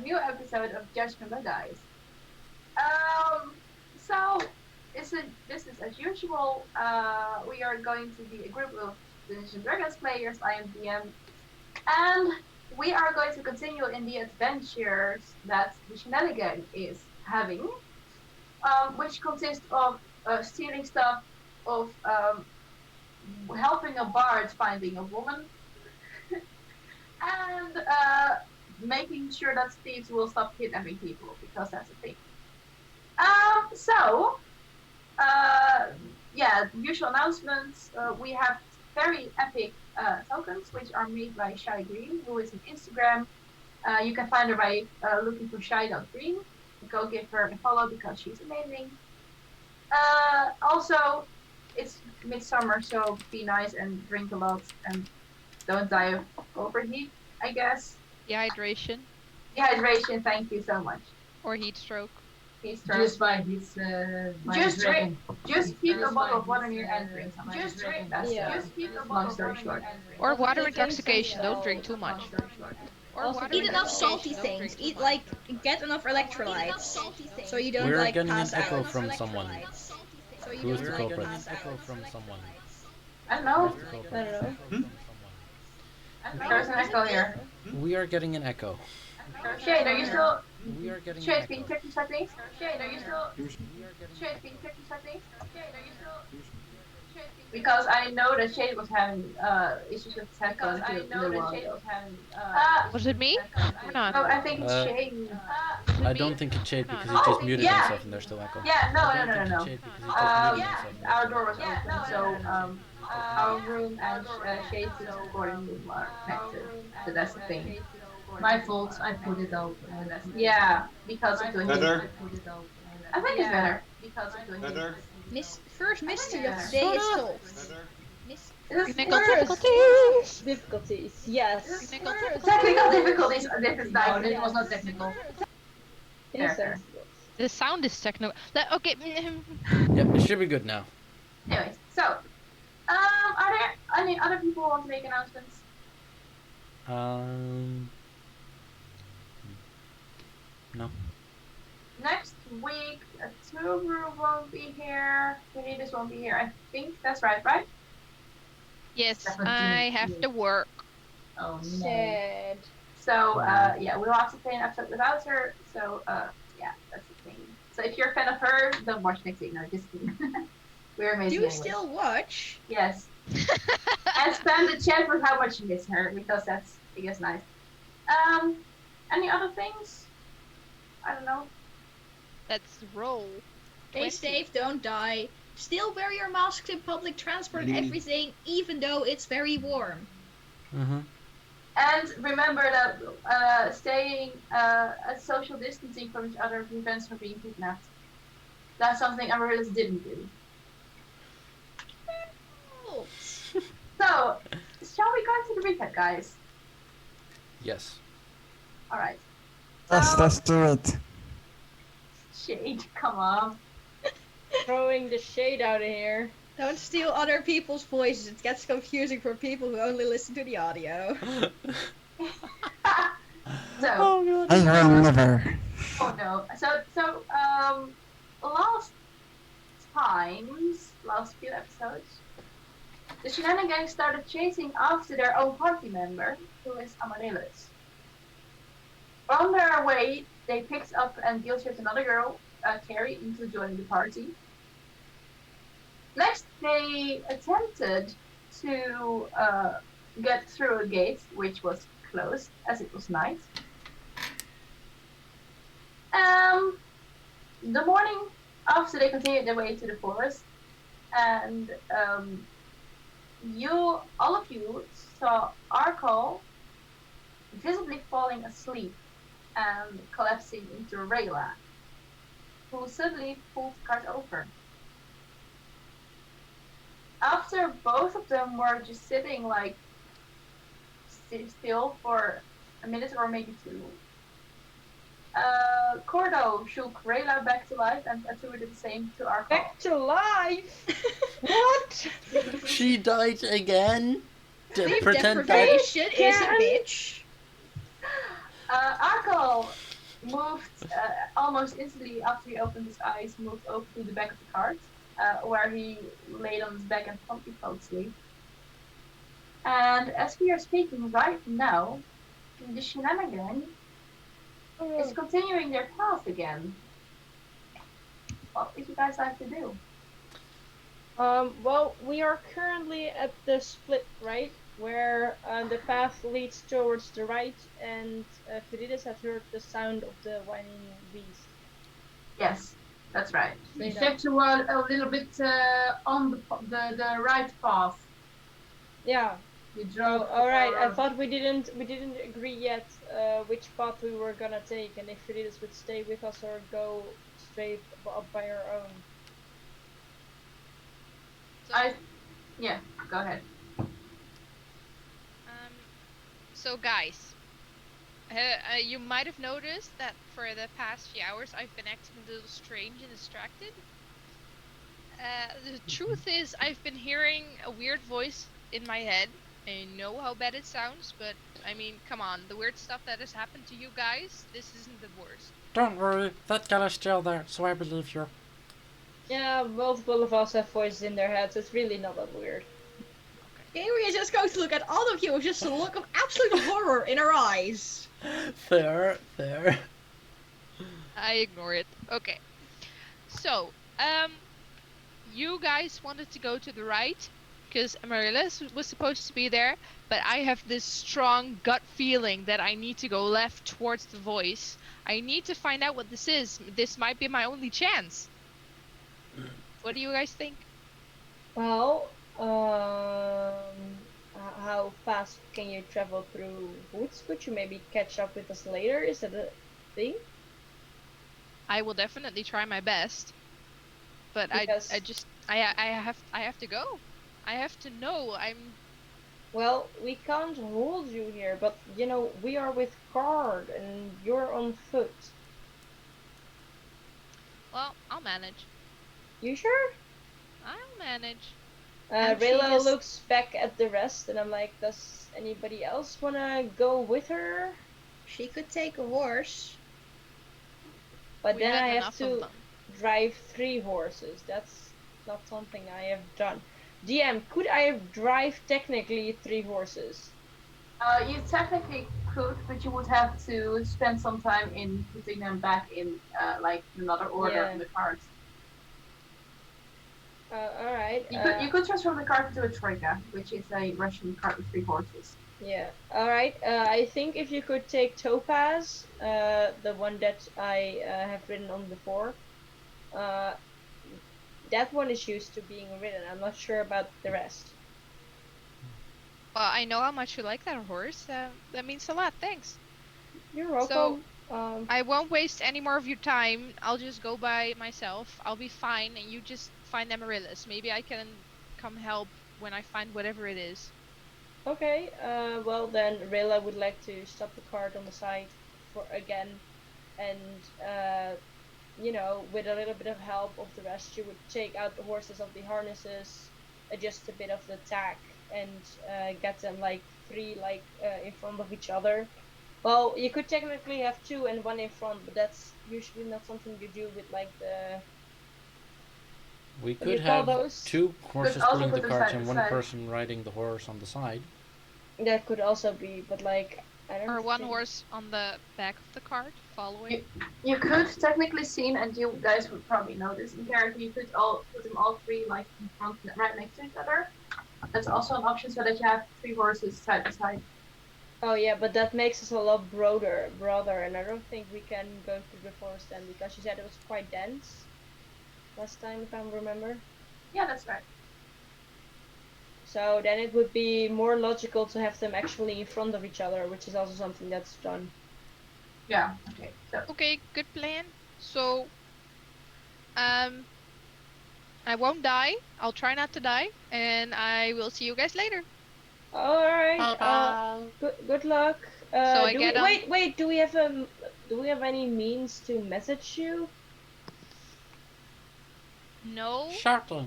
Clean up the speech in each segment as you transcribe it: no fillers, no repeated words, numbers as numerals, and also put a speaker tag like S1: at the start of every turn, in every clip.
S1: new episode of Judgment, guys. Um, so it's a business as usual. We are going to be a group of Dungeons and Dragons players. I am DM, and we are going to continue in the adventures that the Shenanigan is having, which consists of stealing stuff, of helping a bard finding a woman, and making sure that thieves will stop kidnapping people because that's a thing. So, yeah, usual announcements. We have very epic tokens, which are made by Shy Green, who is on Instagram. You can find her by looking for Shy.green. Go give her a follow because she's amazing. Also, it's midsummer, so be nice and drink a lot and don't die of overheat, I guess.
S2: Dehydration
S1: Dehydration, thank you so much.
S2: or heat stroke.
S3: Just by his,
S1: Just drink. Just keep a
S3: Just
S1: bottle
S3: by
S1: of water
S3: his,
S1: near and drink some. Just drink.
S4: Yeah.
S1: Just keep a long story short.
S2: Or
S4: Also,
S2: water
S4: take things
S2: intoxication.
S4: slow.
S2: Don't drink too much. Or
S4: Also,
S2: water
S4: eat enough
S2: intoxication,
S4: salty
S2: don't
S4: things.
S2: drink too
S4: Eat
S2: much.
S4: like get enough electrolytes, so you don't
S5: We're
S4: like
S5: getting an
S4: pass out.
S5: echo from someone.
S4: So you
S5: Who is
S4: don't
S5: the
S4: like
S5: culprit?
S4: pass out.
S5: From someone.
S1: I don't know.
S4: I don't know.
S1: There's an echo here.
S5: We are getting an echo.
S1: Shade, are you still?
S5: We are getting an
S1: Shade, can you
S5: echo.
S1: check your settings? Shade, are you still? Shade, can you check your settings? Shade, are you still? Because I know that Shade was having issues with his headphones a little while ago.
S2: Was it me? Or not?
S1: No, I think it's Shade.
S5: I don't think it's Shade because he
S1: Oh,
S5: just muted
S1: yeah.
S5: himself and there's still echo.
S1: Yeah, no.
S5: I don't think it's Shade because he just muted himself and there's
S1: Our
S5: still
S1: door
S5: echo.
S1: was open, so our room and Shade's recording room are connected. So that's the thing.
S3: My fault, I put it out.
S1: Yeah, because of the
S6: Better?
S1: heat. I think it's better because of the heat.
S6: Better?
S4: First mystery of the day is solved.
S6: Better?
S2: Technical
S4: First
S2: difficulties.
S4: difficulties, yes.
S1: Technical difficulties. This is
S3: No,
S1: like
S3: this was not technical.
S1: Fair.
S2: The sound is technical. Okay.
S5: Yep, it should be good now.
S1: Anyways, so are there any other people who want to make announcements?
S5: No.
S1: Next week, Tubru won't be here. Benitez won't be here. I think that's right, right?
S2: Yes, I have to work.
S3: Oh no.
S4: Sad.
S1: So yeah, we'll have to play an episode without her. So yeah, that's the thing. So if you're a fan of her, don't watch next week. No, just kidding. We're amazing.
S4: Do you
S1: anyway.
S4: still watch?
S1: Yes. And spam the chat with how much you miss her because that's, I guess, nice. Any other things? I don't know.
S2: Let's roll.
S4: Stay
S2: 20.
S4: safe, don't die. Still wear your masks in public transport and everything, even though it's very warm.
S5: Mm-hmm.
S1: And remember that staying at social distancing from each other prevents from being kidnapped. That's something Amaryllis didn't do.
S4: Oh.
S1: So, shall we go into the recap, guys?
S5: Yes.
S1: Alright.
S7: Let's do it.
S1: Shade, come on.
S8: Throwing the shade out of here.
S4: Don't steal other people's voices, it gets confusing for people who only listen to the audio.
S1: So,
S7: I will never.
S1: oh no. So, last few episodes, the Shenanigans started chasing after their own party member, who is Amaryllis. On their way, they picked up and guilt-tripped another girl, Carrie, into joining the party. Next, they attempted to get through a gate, which was closed as it was night. The morning after, they continued their way to the forest, and all of you saw Arkle visibly falling asleep and collapsing into Rayla, who suddenly pulled the cart over. After both of them were just sitting like still for a minute or maybe two, Cordo shook Rayla back to life and attributed the same to Arkle.
S8: Back to life? What?
S5: She died again?
S4: Sleep
S5: Pretend that...
S4: deprivation is a bitch.
S1: Arkle moved almost instantly after he opened his eyes, moved over to the back of the cart, where he laid on his back and promptly fell asleep. And as we are speaking right now, the shenanigan is continuing their path again. What would you guys like to do?
S8: Well, we are currently at the split, right? Where the path leads towards the right, and Viridius had heard the sound of the whining beast.
S1: Yes, that's right.
S3: In fact, you were a little bit on the right path.
S8: Yeah.
S3: You drove.
S8: All right. I thought we didn't agree yet which path we were gonna take, and if Viridius would stay with us or go straight up by our own.
S2: So,
S1: Yeah, go ahead.
S2: so guys, you might have noticed that for the past few hours I've been acting a little strange and distracted. The truth is, I've been hearing a weird voice in my head. I know how bad it sounds, but I mean, come on, the weird stuff that has happened to you guys, this isn't the worst.
S5: Don't worry, that guy is still there, so I believe you.
S8: Yeah, multiple of us have voices in their heads. It's really not that weird.
S4: Gary is just going to look at all of you with just a look of absolute horror in her eyes.
S5: There.
S2: I ignore it. Okay. So, you guys wanted to go to the right, because Amaryllis was supposed to be there, but I have this strong gut feeling that I need to go left towards the voice. I need to find out what this is. This might be my only chance. What do you guys think?
S8: Well, how fast can you travel through woods? Could you maybe catch up with us later? Is that a thing?
S2: I will definitely try my best, but
S8: Because-
S2: I have to go. I have to know.
S8: Well, we can't hold you here, but you know, we are with guard and you're on foot.
S2: Well, I'll manage.
S8: You sure?
S2: I'll manage.
S4: And she
S8: Rayla
S4: just-
S8: looks back at the rest and I'm like, does anybody else wanna go with her?
S4: She could take a horse.
S8: But
S2: We
S8: then
S2: had
S8: I have
S2: enough of
S8: to
S2: them.
S8: drive 3 horses. That's not something I have done. DM, could I drive technically 3 horses?
S1: You technically could, but you would have to spend some time in putting them back in like another order
S8: Yeah.
S1: in the cart.
S8: Alright.
S1: You could transform the cart into a troika, which is a Russian cart with 3 horses.
S8: Yeah. Alright. I think if you could take Topaz, the one that I have ridden on before, that one is used to being ridden. I'm not sure about the rest.
S2: Well, I know how much you like that horse. That means a lot. Thanks.
S8: You're welcome.
S2: I won't waste any more of your time. I'll just go by myself. I'll be fine, and you just find Amaryllis. Maybe I can come help when I find whatever it is.
S8: Okay. Well then, Rayla would like to stop the cart on the side for again, and you know, with a little bit of help of the rest, she would take out the horses of the harnesses, adjust a bit of the tack, and get them like 3 in front of each other. Well, you could technically have 2 and 1 in front, but that's usually not something you do with like the.
S5: We
S8: What do you
S5: could
S8: call
S5: have
S8: those?
S5: 2 horses
S1: also
S5: pulling the
S1: put them
S5: cart
S1: side
S5: and
S1: by
S5: one
S1: side.
S5: person riding the horse on the side.
S8: That could also be, but like I don't.
S2: Or one
S8: think-
S2: horse on the back of the cart, following.
S1: You could technically see, and you guys would probably know this in character, you could all put them all 3 like in front, right next to each other. That's also an option so that you have 3 horses side by side.
S8: Oh yeah, but that makes us a lot broader, and I don't think we can go through the forest then because you said it was quite dense last time, if I remember.
S1: Yeah, that's right.
S8: So then it would be more logical to have them actually in front of each other, which is also something that's done.
S1: Yeah, okay. So
S2: Okay, good plan. So, I won't die. I'll try not to die, and I will see you guys later.
S8: All right. Good luck.
S2: I
S8: do
S2: get
S8: we,
S2: on-
S8: wait. Do we have any means to message you?
S2: No,
S5: Shortly.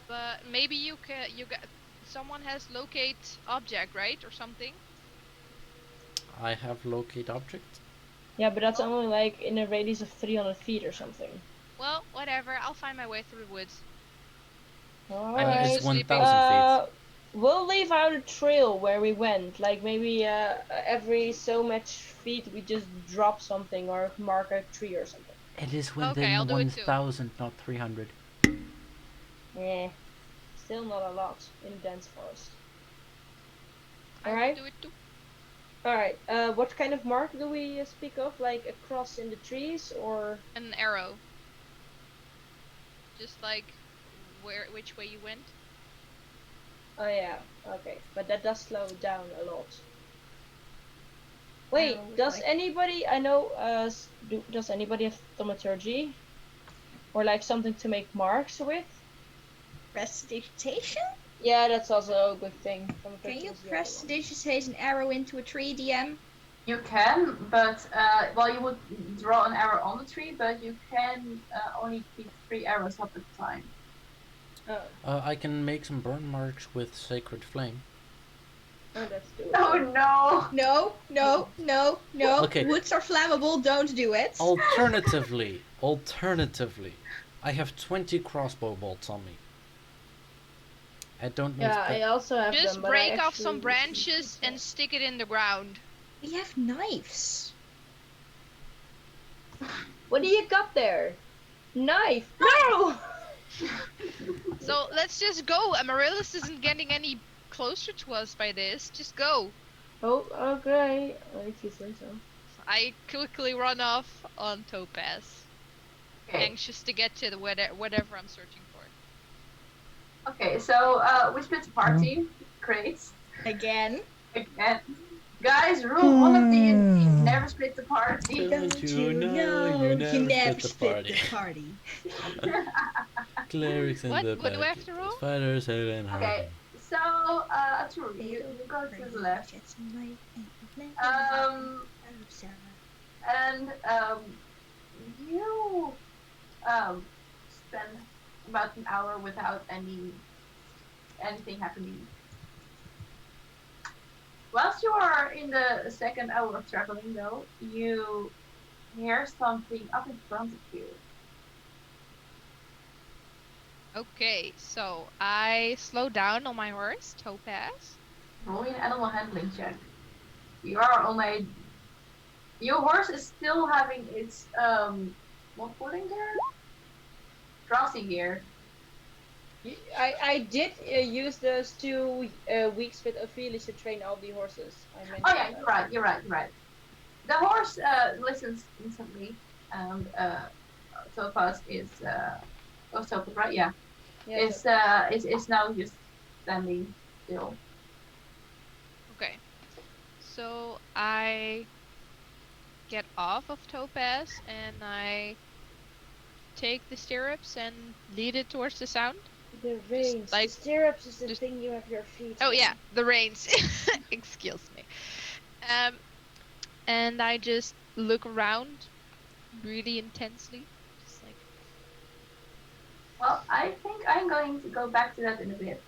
S2: but maybe you can. Someone has locate object, right, or something.
S5: I have locate object.
S8: Yeah, but that's only like in a radius of 300 feet or something.
S2: Well, whatever. I'll find my way through the woods.
S5: And
S8: Alright.
S5: it's
S2: Sleeping.
S5: 1,000 feet.
S8: We'll leave out a trail where we went. Like maybe every so much feet we just drop something or mark a tree or something.
S5: It is
S2: Okay, I'll
S5: within
S2: do it too.
S5: 1,000, not 300.
S8: Eh, still not a lot in a dense forest.
S2: I will
S8: Alright.
S2: do it too.
S8: Alright, what kind of mark do we speak of? Like a cross in the trees or?
S2: An arrow. Just like which way you went.
S8: Oh yeah, okay. But that does slow down a lot. Wait, does anybody, I know, does anybody have thaumaturgy? Or like something to make marks with?
S4: Prestidigitation?
S8: Yeah, that's also a good thing.
S4: Can you prestidigitate an arrow into a tree, DM?
S1: You can, but well, you would draw an arrow on the tree, but you can only keep 3 arrows up at a time.
S8: Oh,
S5: I can make some burn marks with Sacred Flame.
S8: oh that's doable.
S1: Oh no!
S4: No.
S5: Okay.
S4: Woods are flammable, don't do it.
S5: Alternatively, I have 20 crossbow bolts on me. I don't know.
S8: Yeah, I also have
S2: Just
S8: them, but
S2: break
S8: I
S2: off some
S8: actually-
S2: branches and stick it in the ground.
S4: We have knives.
S8: What do you got there? Knife? No!
S2: So let's just go. Amaryllis isn't getting any closer to us by this. Just go.
S8: Oh, okay. If you say so.
S2: I quickly run off on Topaz,
S1: Okay.
S2: anxious to get to the whatever I'm searching for.
S1: Okay, so we split the party. Great.
S4: Again.
S1: Again. Guys, rule 1 of D&D, never split the party.
S5: Don't you know you never split the
S4: party.
S5: Clerics in
S2: What?
S5: the
S2: What do I have to roll?
S5: Fighters, hell and
S1: Okay,
S5: harmony.
S1: so, Aturi, you go to the left. And you spend about an hour without anything happening. Whilst you are in the second hour of traveling, though, you hear something up in front of you.
S2: Okay, so I slow down on my horse, Topaz.
S1: Roll an animal handling check. You are on a. Your horse is still having its what footing gear? Drowsy gear.
S8: I did use those 2 weeks with Ophelia to train all the horses. I mentioned
S1: Oh yeah,
S8: that.
S1: you're right. The horse listens instantly, and Topaz is Topaz, right? Yeah.
S8: Yeah,
S1: Is now just standing still.
S2: Okay, so I get off of Topaz and I take the stirrups and lead it towards the sound.
S8: the reins.
S2: like-
S8: the stirrups is the
S2: just-
S8: thing you have your feet
S2: Oh
S8: in.
S2: yeah, the reins. Excuse me. And I just look around really intensely, just like.
S1: Well, I think I'm going to go back to that in a bit.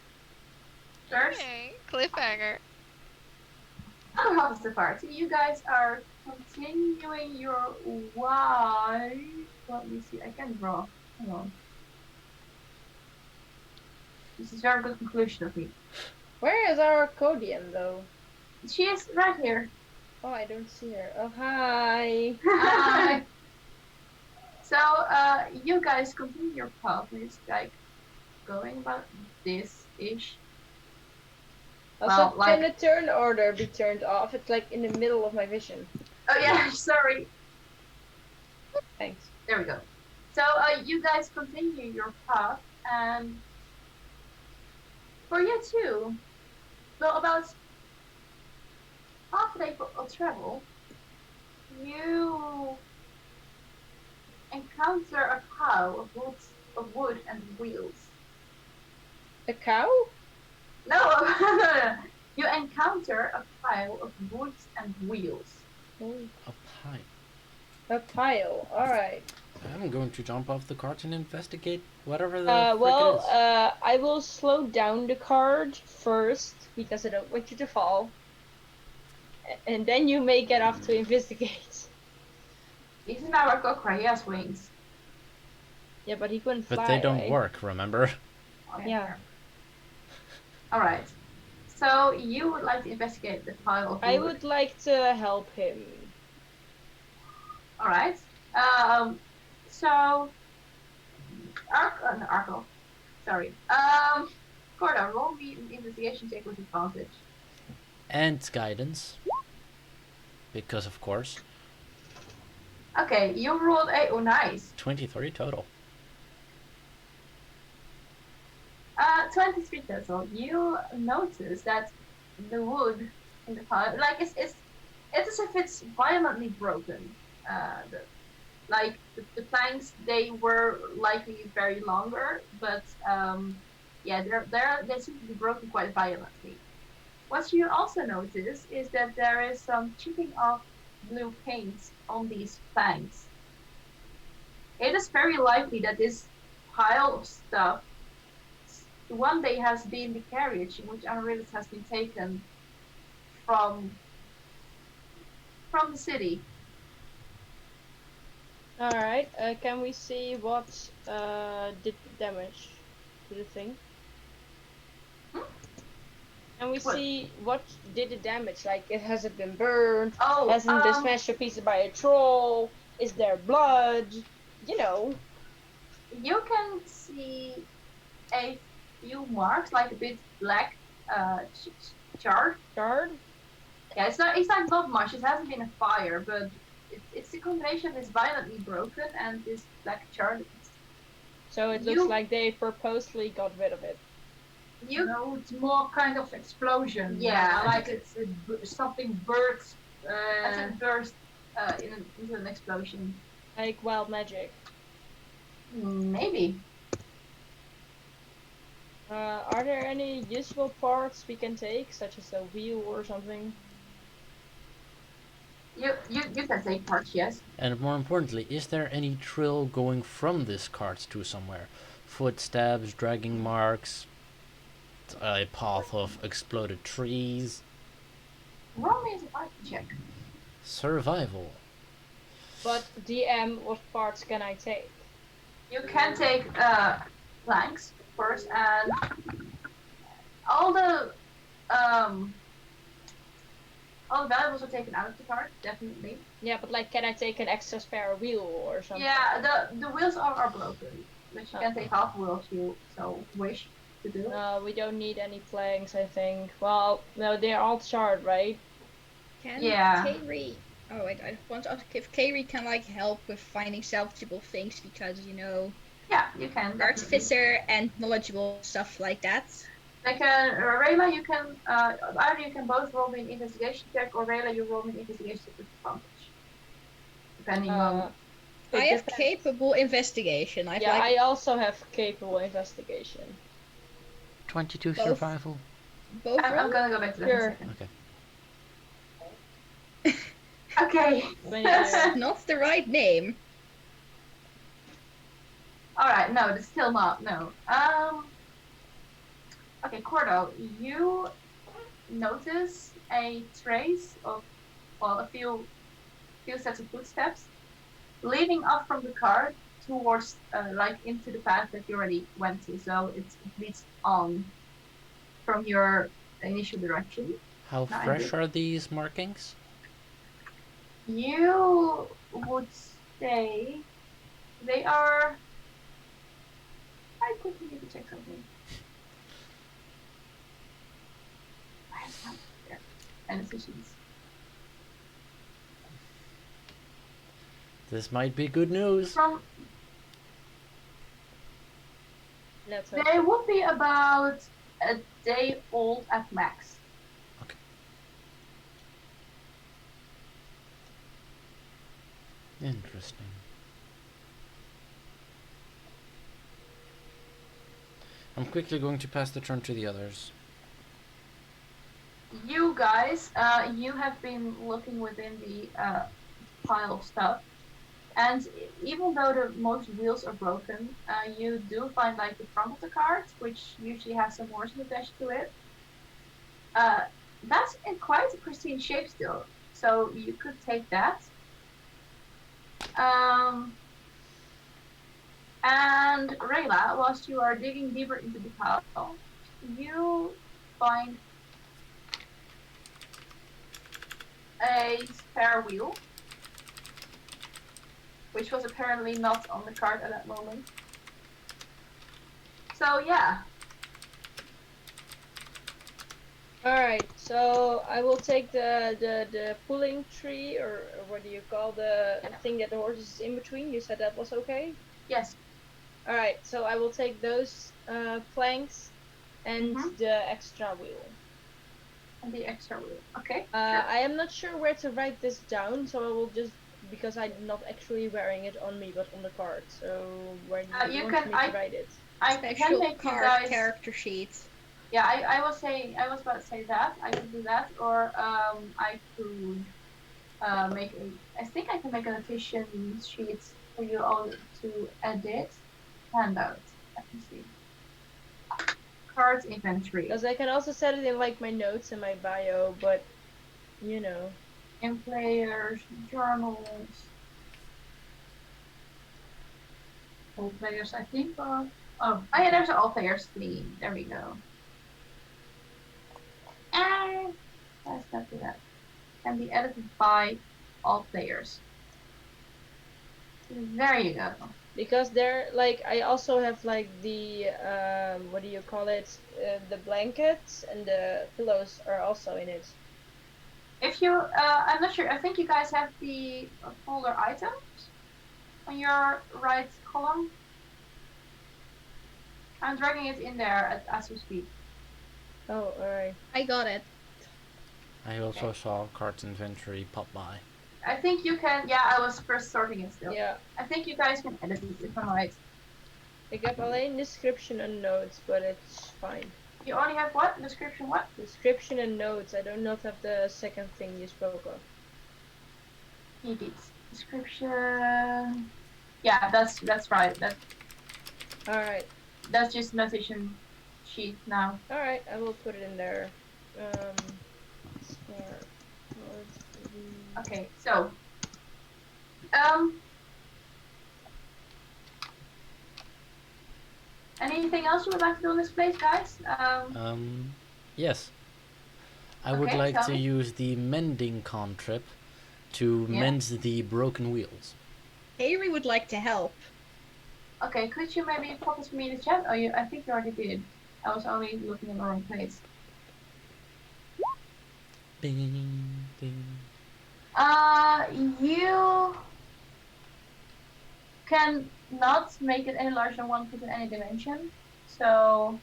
S1: First,
S2: Okay, cliffhanger.
S1: other half of the party, you guys are continuing your why. Let me see. I can draw. Hang on. This is a very good conclusion of me.
S8: Where is our Codium though?
S1: She is right here.
S8: Oh, I don't see her. Oh, hi.
S1: Hi. So, you guys continue your path. It's like going about this-ish.
S8: Also,
S1: Well, like-
S8: can the turn order be turned off? It's like in the middle of my vision.
S1: Oh yeah, sorry.
S8: Thanks.
S1: There we go. So, you guys continue your path, and for you too, well, about half a day of travel, you encounter a pile of wood and wheels.
S8: A cow?
S1: No, you encounter a pile of wood and wheels.
S8: Oh,
S5: A pie.
S8: a pile. Alright.
S5: I'm going to jump off the cart and investigate whatever the frick it is.
S8: I will slow down the cart first because I don't want you to fall. and then you may get off to investigate.
S1: He's an our cockerel, he has wings.
S8: Yeah, but he couldn't fly.
S5: But they don't
S8: right?
S5: work, remember?
S1: Oh,
S8: Yeah.
S1: Alright. So you would like to investigate the pile of wood.
S8: I would like to help him.
S1: Alright. So Arco. Sorry. Corda, roll me an investigation check with advantage.
S5: And guidance. Because of course.
S1: Okay, you rolled a nice.
S5: 23 total.
S1: 23 total. You notice that the wood in the pile, like it's as if it's violently broken. The planks, they were likely very longer, but yeah, they seem to be broken quite violently. What you also notice is that there is some chipping of blue paint on these planks. It is very likely that this pile of stuff one day has been the carriage in which Amaryllis has been taken from the city.
S8: Alright, can we see what did damage to the thing? Can we
S1: What?
S8: see what did the damage? Like, has it been burned?
S1: Oh,
S8: Hasn't been smashed to pieces by a troll? Is there blood? You know.
S1: you can see a few marks, like a bit black, charred.
S8: Charred?
S1: Yeah, it's not much. It hasn't been a fire, but it's a combination of this violently broken and this black charred.
S8: So it looks like they purposely got rid of it.
S3: No, it's more kind of explosion.
S1: Yeah.
S3: Like something burst.
S1: As it burst into an explosion.
S8: Like wild magic.
S1: Maybe.
S8: Are there any useful parts we can take, such as a wheel or something?
S1: You can take parts, yes.
S5: And more importantly, is there any trail going from this cart to somewhere? Footsteps, dragging marks, a path of exploded trees.
S1: Roll me a survival check.
S5: Survival.
S8: But DM, what parts can I take?
S1: You can take planks first, and all the valuables are taken out of the cart, definitely.
S8: Yeah, but like, can I take an extra spare wheel or something?
S1: Yeah, the wheels are broken, but you can
S8: Okay.
S1: take half wheel if you so wish to do.
S8: No, we don't need any planks, I think. Well, no, they're all charred, right?
S4: Can
S1: Yeah.
S4: Kairi... Oh, wait, I want to ask if Kairi can, like, help with finding salvageable things, because, you know,
S1: Yeah, you can. definitely.
S4: artificer and knowledgeable stuff like that.
S1: Like Rayla, you can either you can both roll me an investigation check, or Rayla, you roll me an investigation check with advantage, depending on.
S8: It
S4: I have
S8: depends.
S4: capable investigation. I've
S8: Yeah,
S4: like
S8: I also have capable investigation.
S5: 22
S4: Both.
S5: survival.
S4: both
S1: I'm
S4: roll.
S1: gonna go back to that in a
S8: Sure.
S1: second.
S5: Okay.
S1: Okay.
S8: That's
S4: Not the right name.
S1: All right. No, it's still not. No. Okay, Cordo, you notice a trace of, well, a few sets of footsteps leading up from the cart towards, like, into the path that you already went to. So it leads on from your initial direction.
S5: How
S1: No, I
S5: fresh
S1: do.
S5: are these markings?
S1: You would say they are. I quickly need to check something. And efficiency.
S5: This might be good news.
S1: From
S8: Let's hope
S1: they
S8: so.
S1: would be about a day old at max.
S5: Interesting. I'm quickly going to pass the turn to the others.
S1: You guys, you have been looking within the pile of stuff, and even though the most wheels are broken, you do find like the front of the cart, which usually has some horses attached to it. that's in quite a pristine shape still. So you could take that. And Rayla, whilst you are digging deeper into the pile, you find a spare wheel, which was apparently not on the cart at that moment. So yeah.
S8: Alright, so I will take the pulling tree, or what do you call the thing that the horse is in between? You said that was okay?
S1: Yes.
S8: Alright, so I will take those planks and the extra wheel.
S1: And the extra wheel. Okay. Sure.
S8: I am not sure where to write this down, so I will just, because I'm not actually wearing it on me, but on the card. So where do you want me to write it?
S1: I can
S4: Special
S1: make you
S4: card
S1: guys
S4: character sheet.
S1: Yeah, I was about to say that. I could do that, or I could make a. I think I can make annotation sheets for you all to edit. Handout. Let me see. Cards inventory.
S8: Because I can also set it in like my notes and my bio, but you know.
S1: In players, journals. All players, I think. Oh, yeah, there's all players theme. There we go. And let's not do that. Can be edited by all players. There you go.
S8: Because there, like, I also have like the what do you call it? The blankets and the pillows are also in it.
S1: If you, I'm not sure. I think you guys have the folder items on your right column. I'm dragging it in there as we speak.
S8: Oh, alright.
S4: I got it.
S5: I also saw cards inventory pop by.
S1: I think you can. Yeah, I was first sorting it still.
S8: Yeah.
S1: I think you guys can edit it if I'm right.
S8: I got only description and notes, but it's fine.
S1: You only have what? Description what?
S8: Description and notes. I do not have the second thing you spoke of.
S1: Edits. Description. Yeah, that's right.
S8: Alright.
S1: That's just notation sheet now.
S8: Alright, I will put it in there.
S1: Okay, so anything else you would like to do in this place, guys?
S5: Yes. I would
S1: Okay,
S5: like
S1: tell
S5: to
S1: me.
S5: use the mending contrip to
S1: Yeah.
S5: mend the broken wheels.
S4: Avery would like to help.
S1: Okay, could you maybe pop this for me in the chat? Oh, I think you already did. I was only looking in the wrong place.
S5: Bing, bing.
S1: You can not make it any larger than 1 foot in any dimension. So,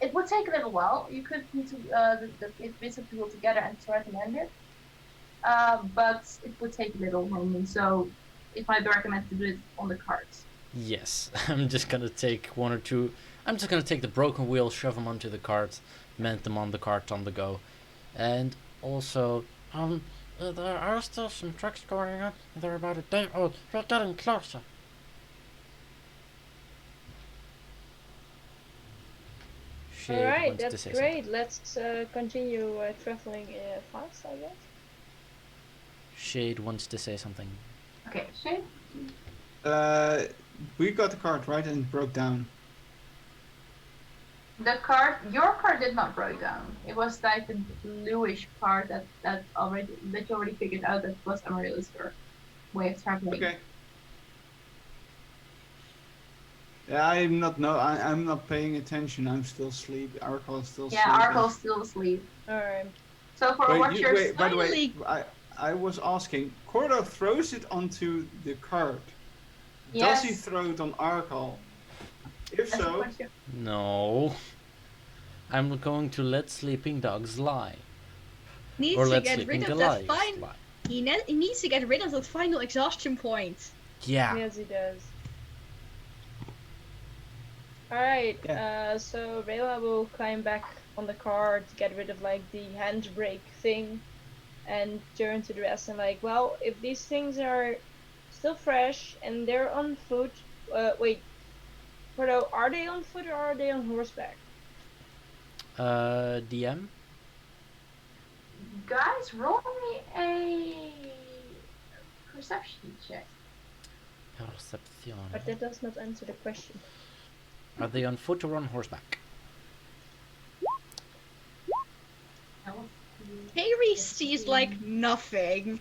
S1: it would take a little while. You could put the bits of the wheel together and try to mend it. But it would take a little moment, so it might be recommended to do it on the cards.
S5: Yes, I'm just gonna take one or two. I'm just gonna take the broken wheels, shove them onto the cart, mend them on the cart on the go, and also there are still some trucks going on. They're about a day old. We're getting closer. Shade
S8: Alright,
S5: wants to
S8: that's
S5: say
S8: great. Let's continue traveling fast, I guess.
S5: Shade wants to say something.
S1: Okay, Shane?
S6: We got the cart right and it broke down.
S1: Your card did not break down. It was like the bluish part that you already figured out that was unrealistic way of traveling.
S6: Okay. Yeah, I'm not paying attention. I'm still asleep. Arkel's still
S1: Yeah,
S6: sleeping.
S1: Arkel's still asleep.
S8: Alright.
S1: So for what you're
S6: Wait, by the way,
S4: finally-
S6: I was asking, Cordo throws it onto the cart.
S1: Yes.
S6: Does he throw it on Arkel? If
S1: That's the
S6: so,
S1: question.
S5: No. I'm going to let sleeping dogs lie.
S4: Needs
S5: Or
S4: to
S5: let
S4: get
S5: sleeping
S4: rid of that
S5: Goliaths
S4: fine.
S5: lie.
S4: He needs to get rid of that final exhaustion point.
S5: Yeah.
S8: Yes, he does. Alright,
S6: Yeah.
S8: so Rayla will climb back on the car to get rid of like the handbrake thing and turn to the rest and like, well, if these things are still fresh and they're on foot, wait, Porto, are they on foot or are they on horseback?
S5: DM.
S1: Guys, roll me a perception check.
S5: Perception.
S8: But that does not answer the question.
S5: Are they on foot or on horseback?
S4: Harry sees like nothing.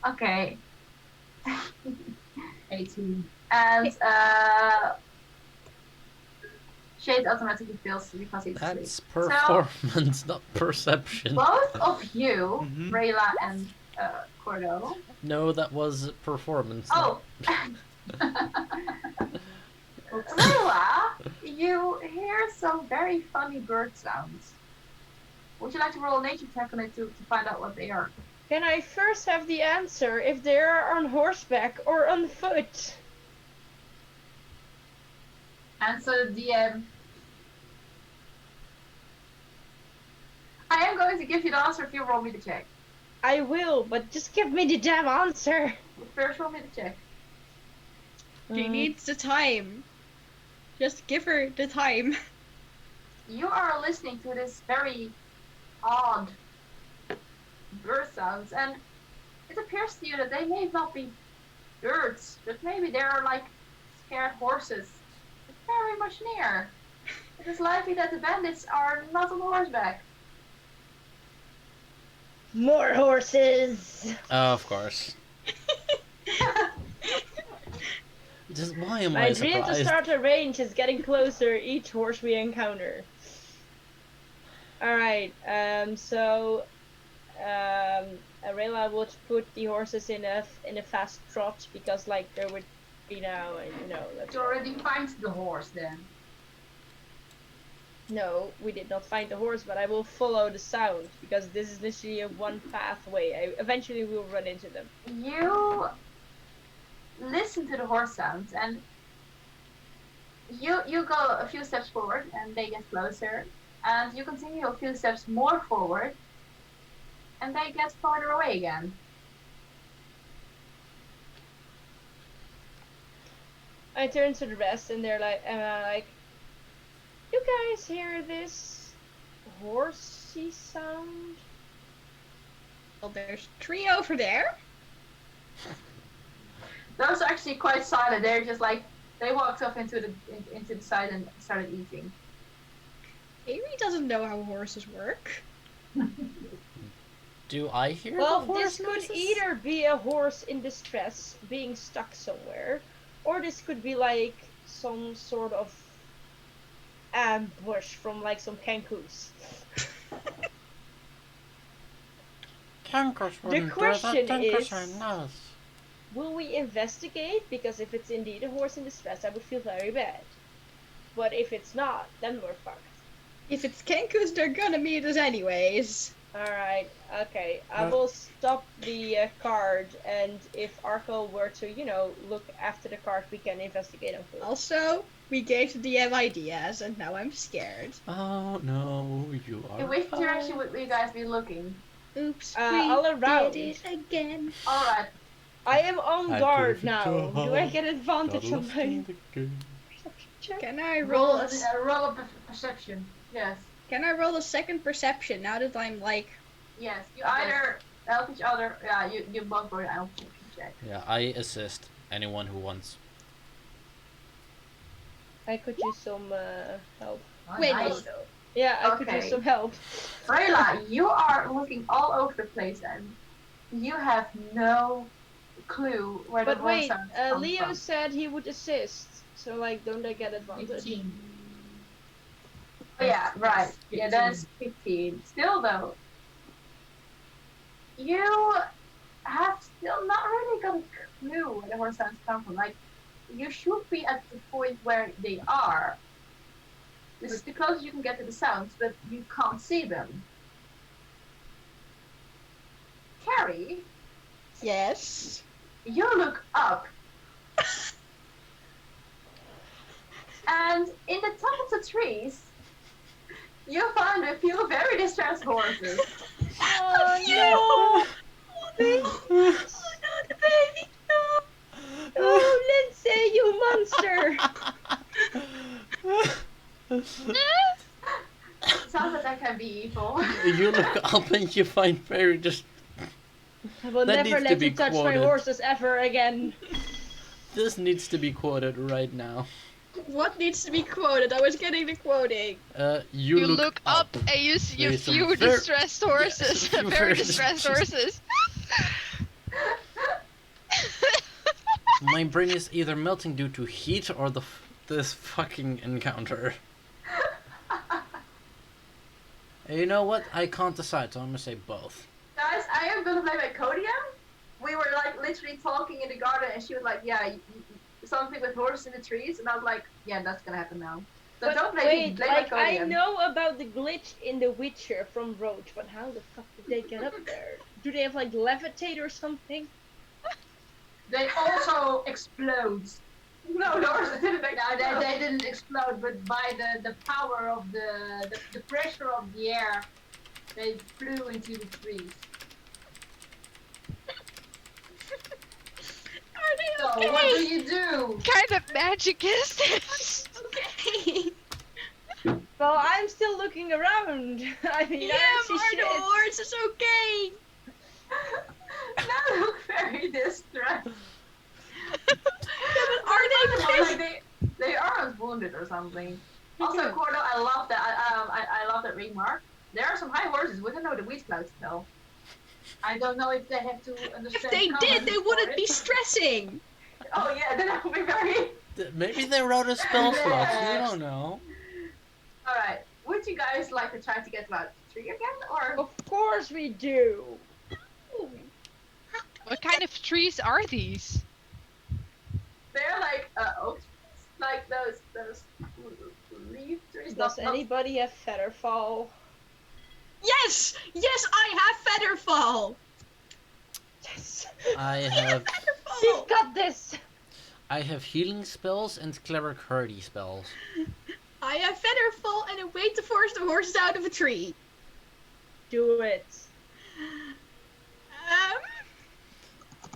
S1: Okay.
S3: 18.
S1: And Shade automatically fails because he's asleep.
S5: That's performance, not perception.
S1: Both of you,
S6: Mhm.
S1: Rayla and Cordo.
S5: No, that was performance.
S1: Oh! Rayla, you hear some very funny bird sounds. Would you like to roll a nature check on it to find out what they are?
S8: Can I first have the answer if they are on horseback or on foot?
S1: Answer the DM. I am going to give you the answer if you roll me the check.
S8: I will, but just give me the damn answer.
S1: First, roll me the check.
S4: She needs the time. Just give her the time.
S1: You are listening to this very odd bird sounds, and it appears to you that they may not be birds, but maybe they're like scared horses. Very much near. It is likely that the bandits are not on horseback.
S8: More horses.
S5: Of course. Just why am I
S8: My dream to
S5: surprised?
S8: start a range is getting closer each horse we encounter. Alright, so Arela would put the horses in a fast trot because like there would be now and that's
S3: You already find the horse then.
S8: No, we did not find the horse, but I will follow the sound because this is literally a one pathway. Eventually we will run into them.
S1: You listen to the horse sounds, and you go a few steps forward, and they get closer, and you continue a few steps more forward, and they get farther away again.
S8: I turn to the rest, and they're like, you guys hear this horsey sound?
S4: Well, there's a tree over there.
S1: Those are actually quite silent. They're just like they walked off into the side and started eating.
S4: Avery doesn't know how horses work.
S5: Do I hear
S8: Well,
S5: the horse
S8: this could
S5: noises?
S8: either be a horse in distress being stuck somewhere, or this could be like some sort of ambush from like some kangaroos.
S5: Kangaroos
S8: The
S5: wouldn't do that.
S8: question
S5: Kangaroos
S8: is-
S5: are nice.
S8: Will we investigate? Because if it's indeed a horse in distress, I would feel very bad. But if it's not, then we're fucked.
S4: If it's Kenkus, they're gonna meet us anyways.
S8: Alright, okay. I will stop the card, and if Arco were to, look after the card, we can investigate on foot.
S4: Also, we gave the DM ideas, and now I'm scared.
S5: Oh no, you are.
S1: In which
S5: fine.
S1: direction would you guys be looking?
S4: Oops,
S8: all around.
S4: we did it again.
S1: All right.
S8: I am on
S5: I
S8: guard
S5: give it
S8: now.
S5: to
S8: Do I
S5: her.
S8: get advantage
S5: Gotta
S8: on
S5: love
S8: my
S5: the game.
S8: perception check?
S4: Can I
S3: Roll
S4: roll?
S3: a perception.
S1: Yes.
S4: Can I roll a second perception now that I'm like?
S1: Yes. You either help each other. Yeah. You both roll an check.
S5: Yeah, I assist anyone who wants.
S8: I could use some help.
S3: Oh,
S4: Wait,
S3: nice.
S8: Yeah, I could use
S1: Okay.
S8: some help.
S1: Rayla, you are looking all over the place, and you have no clue where the
S8: But
S1: horse
S8: wait,
S1: sounds come
S8: Leo
S1: from.
S8: said he would assist. So like, don't I get advantage?
S3: 15.
S1: Oh, yeah, right. Yeah,
S3: 15.
S1: that's 15. Still, though, you have still not really got a clue where the horse sounds come from. Like, you should be at the point where they are. This is the closest you can get to the sounds, but you can't see them. Carrie,
S4: Yes.
S1: you look up. And in the top of the trees, you found a few very distressed horses.
S8: Oh no! Oh no, the baby! No! Oh, Lindsay, you monster!
S1: Sounds like
S5: You look up and you find Perry just.
S8: I will
S5: That
S8: never
S5: needs to
S8: let
S5: be
S8: you touch my
S5: quoted.
S8: horses ever again.
S5: This needs to be quoted right now.
S4: What needs to be quoted? I was getting the quoting.
S5: You
S2: look up and you see a
S5: There's some
S2: few
S5: ver-
S2: distressed horses.
S5: some few
S2: Very
S5: very
S2: distressed
S5: distressed-
S2: horses.
S5: My brain is either melting due to heat or this fucking encounter. You know what? I can't decide, so I'm gonna say both.
S1: Guys, I am gonna play my Codium. We were like literally talking in the garden, and she was like, "Yeah, something with horses in the trees," and I was like, "Yeah, that's gonna happen now." So
S8: But
S1: don't play
S8: wait,
S1: play
S8: like
S1: my
S8: I
S1: Codium.
S8: know about the glitch in The Witcher from Roach, but how the fuck did they get up there? Do they have like levitate or something?
S3: They also explode.
S1: No, the horses didn't make
S3: No, they didn't explode, but by the power of the pressure of the air, they flew into the trees.
S4: Are they
S3: So
S4: okay?
S3: what do you do?
S2: Kind of magic is this?
S4: Okay.
S8: Well, I'm still looking around. I mean,
S4: Yeah,
S8: I don't see
S4: Mardo,
S8: shit.
S4: horse is okay.
S1: Now look very distressed.
S4: Are they
S1: Like they aren't wounded or something. Also, Cordo, I love that. I love that remark. There are some high horses. We don't know the weed clouds though.
S3: I don't know if they have to understand.
S4: If they did,
S3: comments
S4: they
S3: for
S4: wouldn't
S3: it.
S4: be stressing.
S1: Oh yeah, then that would be very.
S5: Maybe they wrote a spell slot. You
S1: Yes.
S5: don't know.
S1: All right. Would you guys like to try to get about 3 again, or?
S8: Of course we do.
S2: What kind of trees are these?
S1: They're like oak trees, like those leaf trees.
S8: Does
S1: not-
S8: anybody have Featherfall?
S4: Yes, yes, I have Featherfall.
S8: Yes.
S5: I have
S8: We've got this.
S5: I have healing spells and cleric hardy spells.
S4: I have Featherfall and a way to force the horses out of a tree.
S8: Do it.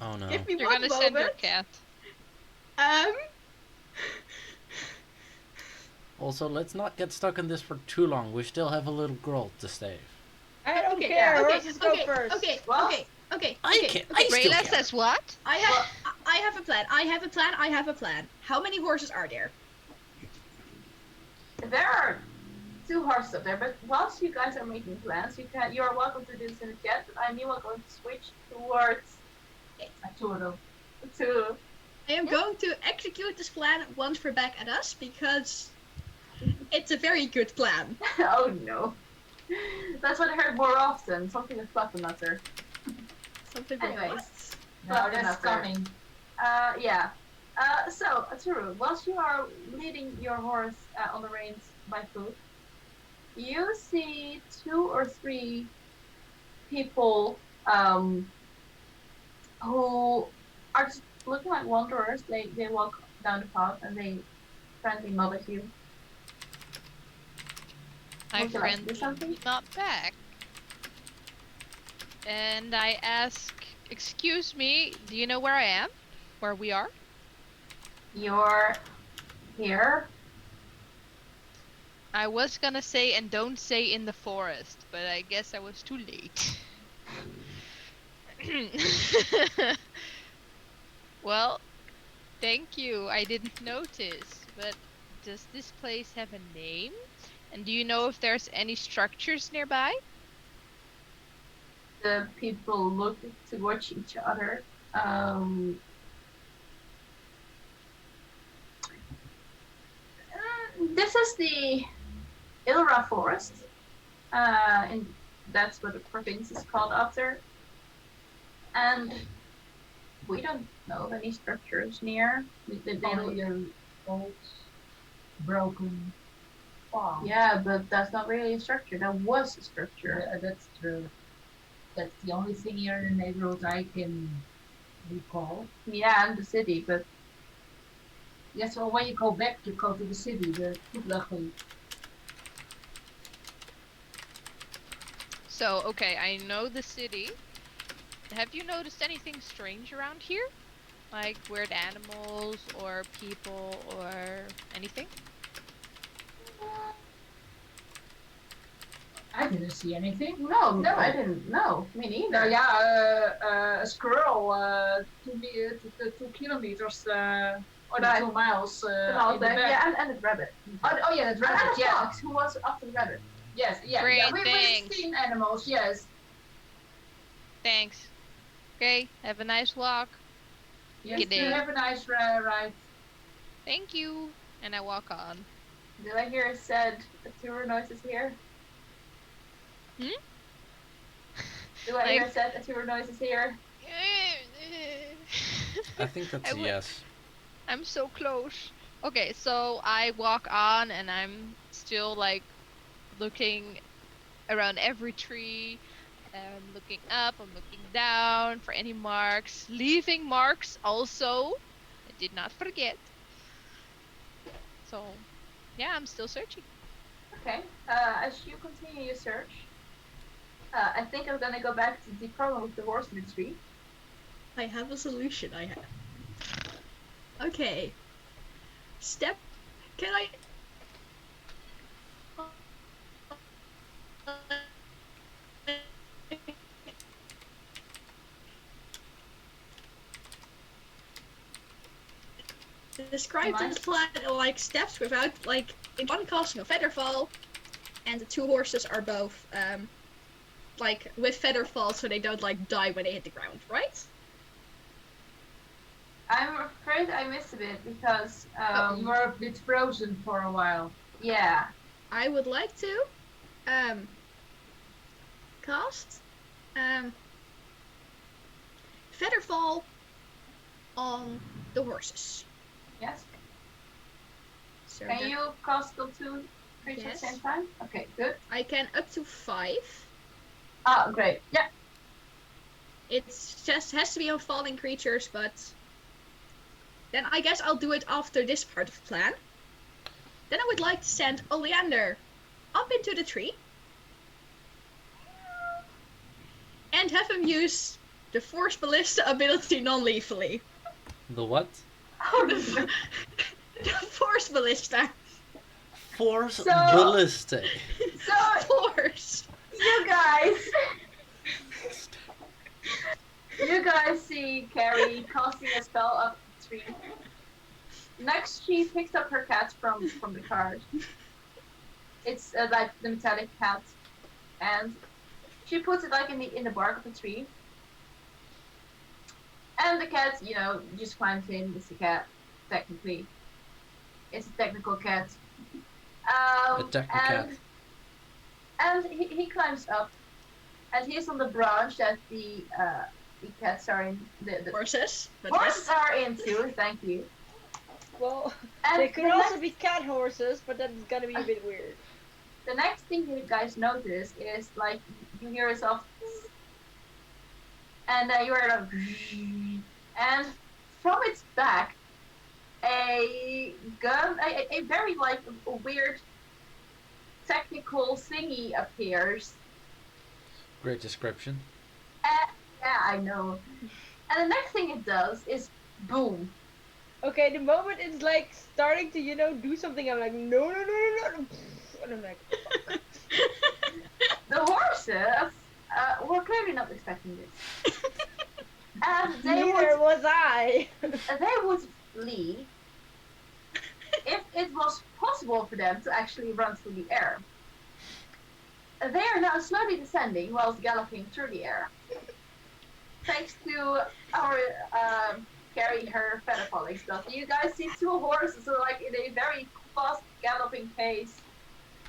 S5: Oh no.
S4: Give me
S2: You're
S4: one
S2: gonna send your
S4: moment.
S2: cat.
S5: Also, let's not get stuck in this for too long. We still have a little girl to save.
S8: I don't
S4: Okay,
S8: care.
S4: okay,
S8: Horses go
S4: okay,
S8: first.
S4: okay,
S1: Well,
S4: okay, okay,
S5: I
S4: okay,
S5: can't.
S4: okay.
S5: I still
S2: Rayla
S5: can't.
S2: says what?
S4: I have a plan. I have a plan. I have a plan. How many horses are there?
S1: There are 2 horses up there, but whilst you guys are making plans, you are welcome to do this in the chat. But I'm going to switch towards
S3: Arturo.
S1: to.
S4: I am going to execute this plan once we're back at us because it's a very good plan.
S1: Oh no. That's what I heard more often. Something with Fluffernutter.
S4: Something
S1: Anyways.
S3: Now
S1: Nothing
S3: that's
S1: up there.
S3: coming.
S1: Yeah. So, Turu, whilst you are leading your horse on the reins by foot, you see 2 or 3 people who are just looking like wanderers. They walk down the path and they friendly nod at you.
S2: My
S1: Would you like to
S2: friend
S1: do something?
S2: not back. And I ask, excuse me, do you know where I am? Where we are?
S1: You're here.
S2: I was gonna say, and don't say in the forest, but I guess I was too late. Well, thank you. I didn't notice, but does this place have a name? And do you know if there's any structures nearby?
S1: The people look towards each other. This is the Ilra Forest, and that's what the province is called after. And we don't know of any structures near. They
S3: Only an old, broken farm.
S1: yeah, but that's not really a structure. That was a structure.
S3: Yeah, that's true. That's the only thing here in the neighborhood I can recall.
S1: Yeah, and the city, but
S3: Yeah, so when you go back, you go to the city, the luckily.
S2: So, okay, I know the city. Have you noticed anything strange around here? Like weird animals or people or anything?
S3: I didn't see anything.
S1: No, I didn't. No, me neither.
S3: A squirrel 2 kilometers or
S1: Right.
S3: 2 miles
S1: The mouse
S3: in the
S1: back,
S3: back.
S1: yeah, and the rabbit.
S3: Oh yeah, the
S1: And
S3: rabbit.
S1: the
S3: Yeah.
S1: fox, who was after the rabbit.
S3: Yes. Yeah.
S2: Great,
S3: Yeah. We've
S2: thanks.
S3: seen animals. Yes.
S2: Thanks. Okay, have a nice walk.
S3: Yes.
S2: Good day.
S3: Have a nice ride.
S2: Thank you. And I walk on.
S1: Did I hear said a tour noise is here?
S2: Hmm?
S1: Do I hear
S2: Like-
S1: said a tour noise is here?
S5: I think that's a
S2: would-
S5: yes.
S2: I'm so close. Okay, so I walk on and I'm still like looking around every tree. I'm looking up, I'm looking down for any marks. Leaving marks also. I did not forget. So, yeah, I'm still searching.
S1: Okay. As you continue your search, I think I'm gonna go back to the problem with the horse in the tree.
S4: I have a solution. I have. Okay. Step. Can I? Describe
S1: Am I?
S4: this plan like steps without like in one casting a feather fall, and the 2 horses are both like with feather fall so they don't like die when they hit the ground, right?
S1: I'm afraid I missed a bit because
S3: You were a bit frozen for a while.
S1: yeah.
S4: I would like to cast feather fall on the horses.
S1: Yes.
S4: So
S1: Can
S4: that
S1: you cast on 2 creatures
S4: Yes.
S1: at the same time? Okay, good.
S4: I can up to 5.
S1: Ah, great. Yeah.
S4: It's just has to be on falling creatures, but then I guess I'll do it after this part of the plan. Then I would like to send Oleander up into the tree and have him use the Force Ballista ability non-lethally.
S5: The what?
S1: Oh,
S4: The Force Ballista.
S5: Force
S1: So-
S5: ballistic.
S1: so
S4: Force.
S1: you guys see Carrie casting a spell up the tree. Next, she picks up her cat from the card. It's like the metallic cat, and she puts it like in the bark of the tree. And the cat, just climbs in. It's a cat, technically. It's a technical cat.
S5: A technical cat.
S1: And he climbs up, and he's on the branch that the cats are in. The
S4: Horses. But
S1: horses are into. Thank you.
S8: Well,
S1: And
S8: they could
S1: the
S8: also
S1: next-
S8: be cat horses, but that's gonna be a bit weird.
S1: The next thing you guys notice is like you hear yourself, and you hear like, and from its back, a gun, a very like a weird technical thingy appears.
S5: Great description.
S1: Yeah, I know. And the next thing it does is boom.
S8: Okay, the moment it's like starting to, do something, I'm like, no, and I'm like,
S1: The horses were clearly not expecting this. And they
S8: neither was I.
S1: would flee if it was possible for them to actually run through the air. They are now slowly descending whilst galloping through the air. Thanks to our carrying her feather falling stuff. You guys see 2 horses who are like in a very fast galloping pace,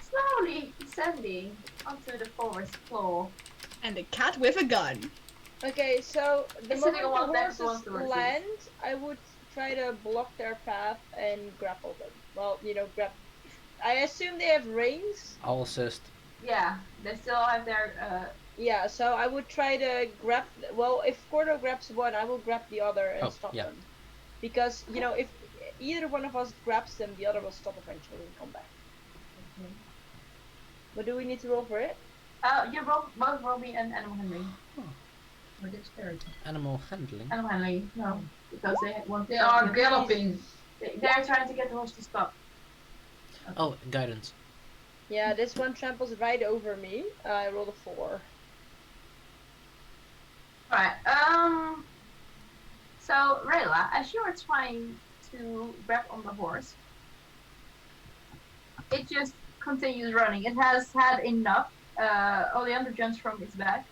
S1: slowly descending onto the forest floor.
S4: and a cat with a gun.
S8: Okay, so the
S1: It's
S8: moment
S1: sitting on
S8: the
S1: next to
S8: horses
S1: one horses.
S8: land, I would try to block their path and grapple them. Well, grab. I assume they have reins.
S5: I'll assist.
S1: Yeah, they still have their
S8: Yeah, so I would try to grab. Well, if Cordo grabs one, I will grab the other and
S5: Oh,
S8: stop
S5: yeah.
S8: them. Because if either one of us grabs them, the other will stop eventually and come back. But do we need to roll for it?
S1: you both roll me an animal handling.
S3: Or dexterity.
S5: Animal handling.
S1: Animal handling, no. Because they want
S3: They are galloping.
S1: They're trying to get the horse to stop.
S5: Oh, guidance.
S8: Yeah, this one tramples right over me. I rolled a 4.
S1: Alright, so Rayla, as you are trying to grab on the horse, it just continues running. It has had enough. Oleander jumps from its back,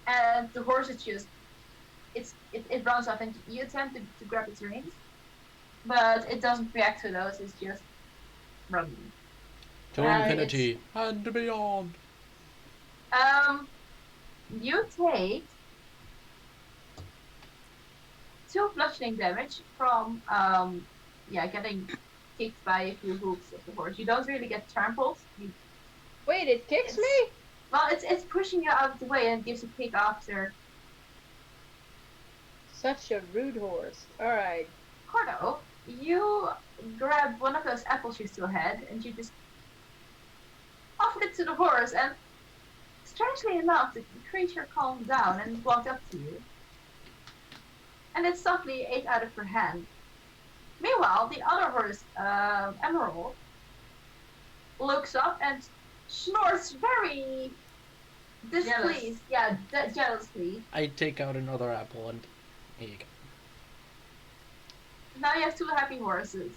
S1: and the horse is just it runs off, and you attempt to grab its reins, but it doesn't react to those. It's just running.
S5: To infinity and beyond.
S1: You take 2 bludgeoning damage from getting kicked by a few hooves of the horse. You don't really get trampled.
S8: Wait, it kicks me?
S1: Well, it's pushing you out of the way and gives a kick after.
S8: Such a rude horse. Alright.
S1: Cordo, you grab one of those apples you still had, and you just offered it to the horse, and strangely enough, the creature calmed down and walked up to you. And it softly ate out of her hand. Meanwhile, the other horse, Emerald, looks up and snorts very displeased. Yeah, jealously.
S5: I take out another apple and here you go.
S1: Now you have 2 happy horses.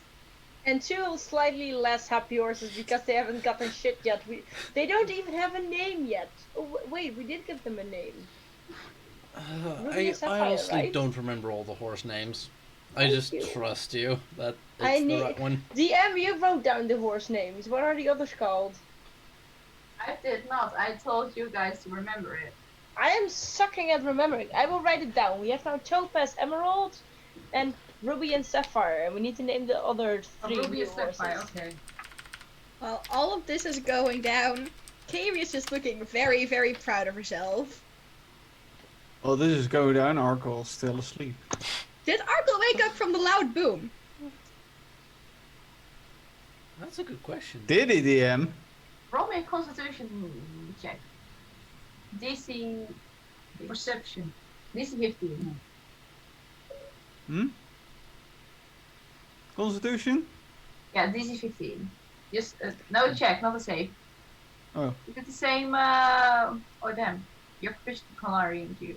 S8: And 2 slightly less happy horses because they haven't gotten shit yet. They don't even have a name yet. Oh, wait, we did give them a name. Ruby and
S5: I
S8: Sapphire,
S5: honestly
S8: right?
S5: don't remember all the horse names. I
S8: Thank
S5: just
S8: you.
S5: trust you that
S8: I
S5: it's the
S8: need-
S5: right one.
S8: DM, you wrote down the horse names. What are the others called?
S1: I did not. I told you guys to remember it.
S8: I am sucking at remembering. I will write it down. We have now Topaz, Emerald, and Ruby and Sapphire, and we need to name the other 3
S3: Ruby
S8: new
S3: is Sapphire,
S8: horses.
S3: okay.
S4: While all of this is going down, Kairi is just looking very, very proud of herself.
S6: Well, this is going down. Arkel's still asleep.
S4: Did Arkle wake up from the loud boom?
S5: That's a good question.
S6: Did he, DM?
S1: Roll me a Constitution check. DC
S3: Perception.
S1: DC 15.
S6: Hmm? Constitution?
S1: Yeah, DC 15. Just no check, not a save.
S6: Oh.
S1: You get the same. Oh damn, you're proficient in culinary and you.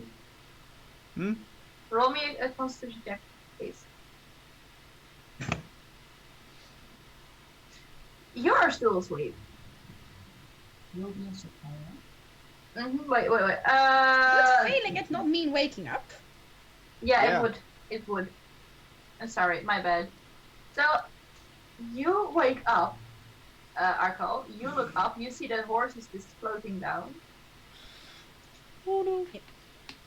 S6: Hmm?
S1: Roll me a Constitution check, please. You are still asleep.
S3: Ruby and Sapphire.
S1: Wait.
S4: Would failing it not mean waking up?
S1: Yeah,
S6: Yeah.
S1: It would. I'm sorry, my bad. So, you wake up, Arkal. You look up. You see the horse is just floating down.
S5: Oh no.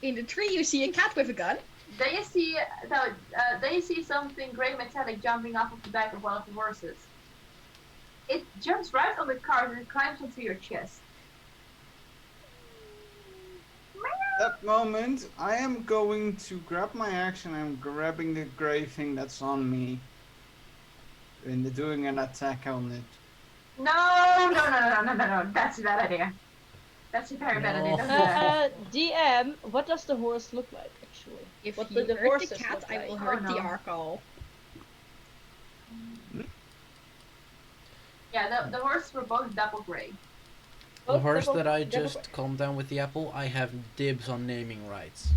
S4: In the tree, you see a cat with a gun.
S1: Then you see something grey metallic jumping off of the back of one of the horses. It jumps right on the cart and climbs onto your chest.
S6: That moment, I am going to grab my axe and I'm grabbing the grey thing that's on me. And doing an attack on it.
S1: No. That's a bad idea. That's a very bad idea. Don't do that.
S8: DM, what does the horse look like, actually?
S4: If
S8: What
S4: you
S8: do the
S4: hurt the
S8: horses
S4: cat,
S8: look
S4: I
S8: like?
S4: will
S1: Oh,
S4: hurt the
S1: no.
S4: Arkle.
S1: Yeah, the horses were both double grey.
S5: The
S8: Both
S5: horse
S8: double-
S5: that I
S8: double-
S5: just calmed down with the apple, I have dibs on naming rights.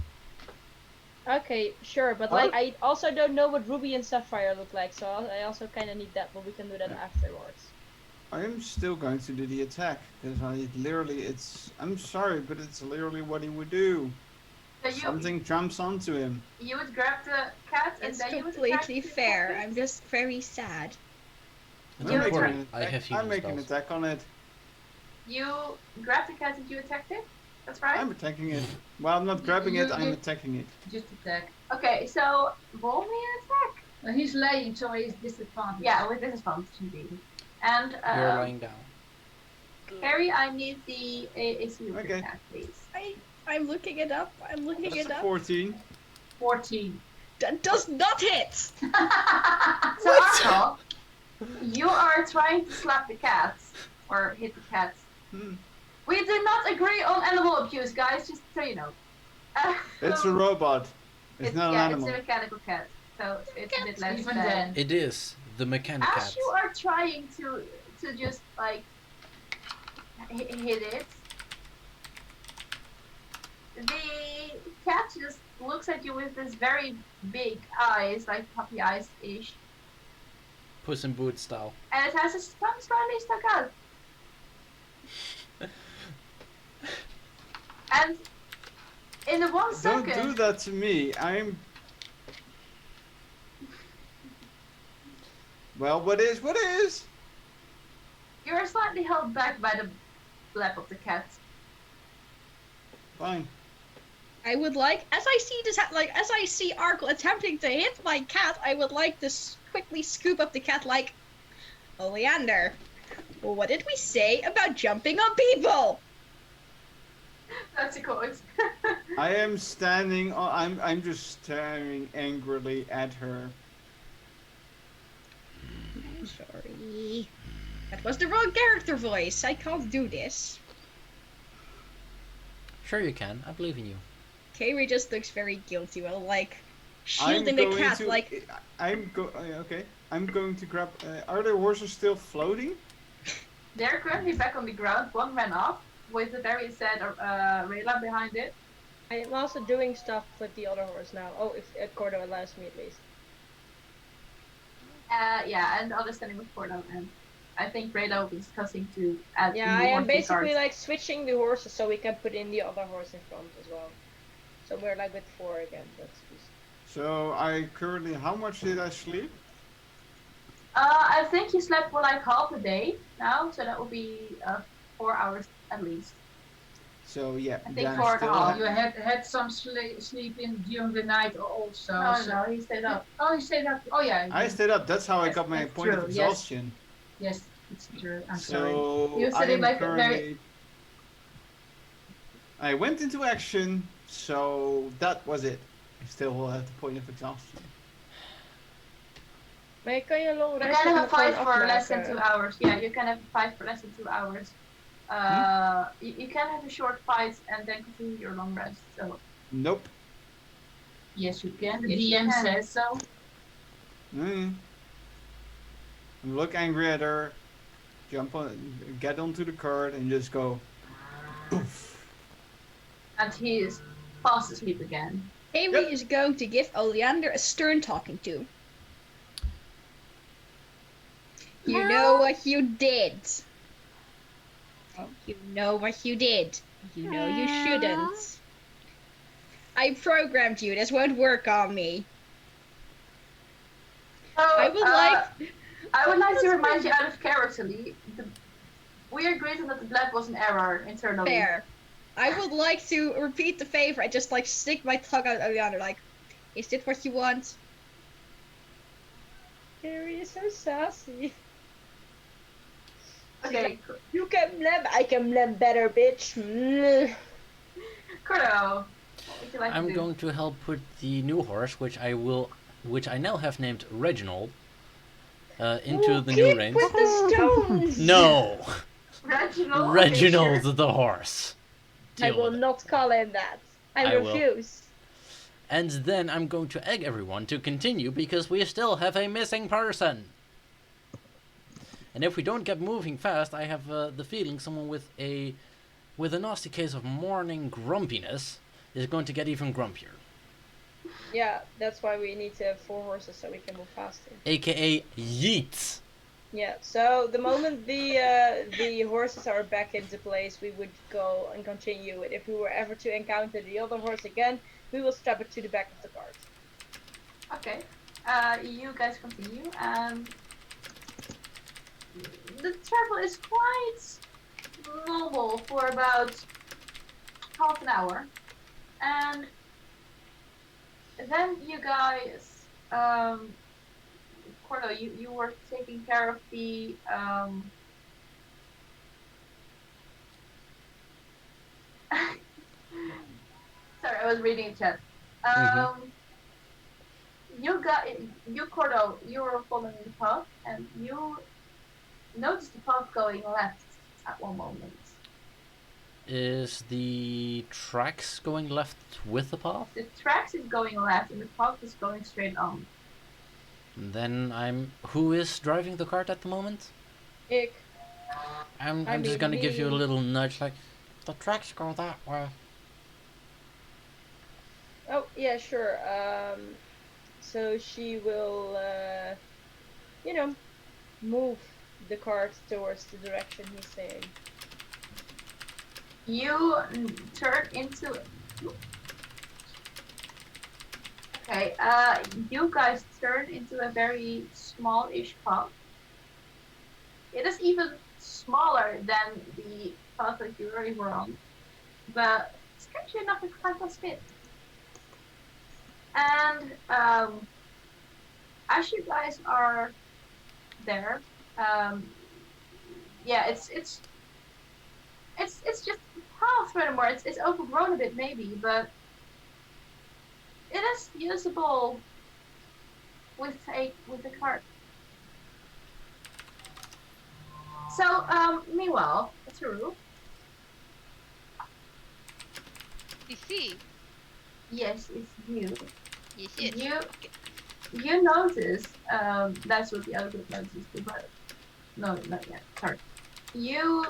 S8: Okay, sure, but like I also don't know what Ruby and Sapphire look like, so I also kind of need that, but we can do that afterwards.
S6: I am still going to do the attack. Because I'm sorry, but it's literally what he would do.
S1: So
S6: Something jumps onto him.
S1: you would grab the cat and
S4: It's
S1: then you would
S4: completely
S1: attack the
S4: fair.
S1: cat?
S4: I'm just very sad.
S5: It's
S1: You're
S5: important. I have
S6: I'm
S5: healing
S6: making an
S5: spells.
S6: attack on it.
S1: You grabbed the cat and you attacked it? That's right?
S6: I'm attacking it. Well, I'm not grabbing it, I'm attacking it.
S3: Just attack.
S1: Okay, so roll me an attack.
S3: Well, he's laying, so he's disadvantaged.
S1: Yeah, with disadvantage indeed. And
S5: You're lying down.
S1: Carrie, I need the AC of
S6: Okay.
S1: your cat, please.
S4: I'm looking it up. I'm looking
S6: That's
S4: it
S6: a
S4: up.
S6: 14.
S3: 14.
S4: That does not hit.
S1: So Arkle, you are trying to slap the cat or hit the cat.
S6: Hmm.
S1: We did not agree on animal abuse, guys. Just so you know.
S6: It's a robot. It's not an animal.
S1: It's a mechanical cat, so it's a bit less
S3: Even
S1: bad.
S3: then.
S5: It is the mechanic
S1: As
S5: cat.
S1: you are trying to to just like hit it, the cat just looks at you with this very big eyes, like puppy eyes-ish,
S5: Puss in Boots style.
S1: and it has its tongue slightly stuck out. And in the 1
S6: Don't
S1: second,
S6: do that to me. I'm. Well, what is?
S1: you're slightly held back by the flap of the cat.
S6: Fine.
S4: I would like, as I see this, as I see Arkle attempting to hit my cat, I would like to quickly scoop up the cat like, Oleander, what did we say about jumping on people?
S1: That's a quote.
S6: I am standing. I'm just staring angrily at her.
S4: I'm sorry. That was the wrong character voice. I can't do this.
S5: Sure you can. I believe in you.
S4: Kairi just looks very guilty while, like, shielding the cat, like...
S6: Okay. I'm going to grab... are the horses still floating?
S1: They're currently back on the ground. One ran off with a very sad Rayla behind it.
S8: I am also doing stuff with the other horse now. Oh, if Cordo allows me at least.
S1: Yeah, and the other standing with Cordo, and I think Rayla will be discussing to add
S8: Yeah,
S1: new
S8: I am
S1: horse to the
S8: basically
S1: cart.
S8: like switching the horses so we can put in the other horse in front as well. So we're like with 4 again. That's just...
S6: So I currently... How much did I sleep?
S1: I think you slept for like half a day now, so that will be 4 hours at least.
S6: So yeah,
S1: I think
S6: then
S1: 4 and a
S6: still
S1: half.
S6: have-
S3: You had some sleep in during the night also.
S1: No,
S3: so-
S1: no, he stayed up.
S3: Oh, you stayed up. Oh yeah.
S6: I stayed up. That's how I
S3: Yes,
S6: got my
S3: that's
S6: point of
S3: true, yes.
S6: exhaustion.
S3: Yes, it's true. I'm sorry.
S6: So
S1: You're
S6: I
S1: sitting
S6: am
S1: like
S6: currently... I went into action, so that was it. I still will have the point of exhaustion.
S8: Maar kan je long
S1: You
S8: rest
S1: can have a
S8: nog gewoon
S1: fight for less than
S8: afmaken?
S1: 2 hours. Yeah, you can have a fight for less than 2 hours. You can have a short fight and then continue your long rest. So
S6: Nope.
S3: Yes, you can. The
S1: Yes, you
S3: DM
S1: can.
S3: says so.
S6: Mm. Look angry at her. Jump on, get onto the cart, and just go. Poof.
S1: and he is fast asleep again.
S4: Kairi
S6: Yep.
S4: is going to give Oleander a stern talking to. You know what you did. You know what you did. You know you shouldn't. I programmed you. This won't work on me.
S1: So,
S4: I would like...
S1: I would like to remind you out of character, Lee. We agreed that the blood was an error internally.
S4: Fair. I would like to repeat the favor and just like stick my tongue out Oleander like, is this what you want?
S8: Carrie is so sassy.
S1: Okay,
S8: You can blem, I can blem better, bitch.
S1: Kurdo, what would you like to
S5: I'm
S1: do?
S5: going to help put the new horse, which I now have named Reginald, into the new
S8: Kick
S5: range.
S8: with the stones.
S5: No,
S1: Reginald? Okay,
S5: Reginald
S1: sure.
S5: the horse.
S8: I
S5: Deal
S8: will
S5: with it.
S8: not call him that. I
S5: I will.
S8: refuse.
S5: And then I'm going to egg everyone to continue because we still have a missing person. And if we don't get moving fast, I have the feeling someone with a nasty case of morning grumpiness is going to get even grumpier.
S8: Yeah, that's why we need to have 4 horses so we can move faster.
S5: AKA Yeet.
S8: Yeah, so the moment the horses are back into place, we would go and continue it. If we were ever to encounter the other horse again, we will strap it to the back of the cart.
S1: Okay. You guys continue. The travel is quite normal for about half an hour. And then you guys, Cordo, you were taking care of the, sorry, I was reading the chat. You Cordo, you were following the path, and you noticed the path going left at one moment.
S5: Is the tracks going left with the path?
S1: The tracks is going left, and the path is going straight on.
S5: Then who is driving the cart at the moment?
S8: Ik.
S5: I'm just gonna give you a little nudge, like the tracks go that way.
S8: Oh, yeah, sure. So she will, move the cart towards the direction he's saying.
S1: You turn into. Okay, you guys turn into a very small-ish path. It is even smaller than the path that you already were on, but strangely enough, it quite does fit. And as you guys are there, yeah, it's just a path anymore. It's overgrown a bit maybe, but it is usable with the cart. So meanwhile, Taru,
S2: CC.
S1: yes, it's you.
S2: Yes, yes.
S1: You
S2: Okay.
S1: you notice that's what the other group noticed, but no, not yet. Sorry. You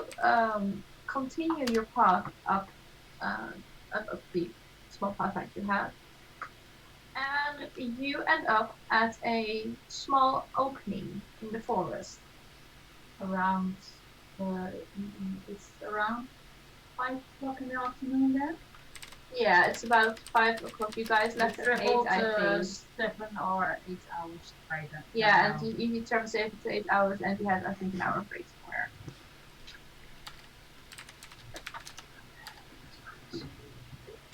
S1: continue your path up up the small path that you have, and you end up at a small opening in the forest. Around it's around 5 o'clock in the afternoon there. Yeah, it's about 5 o'clock. You guys left at 8, I think.
S3: 7 or 8 hours by then.
S1: Yeah, and you travel safe for 8 hours, and you had I think an hour break somewhere.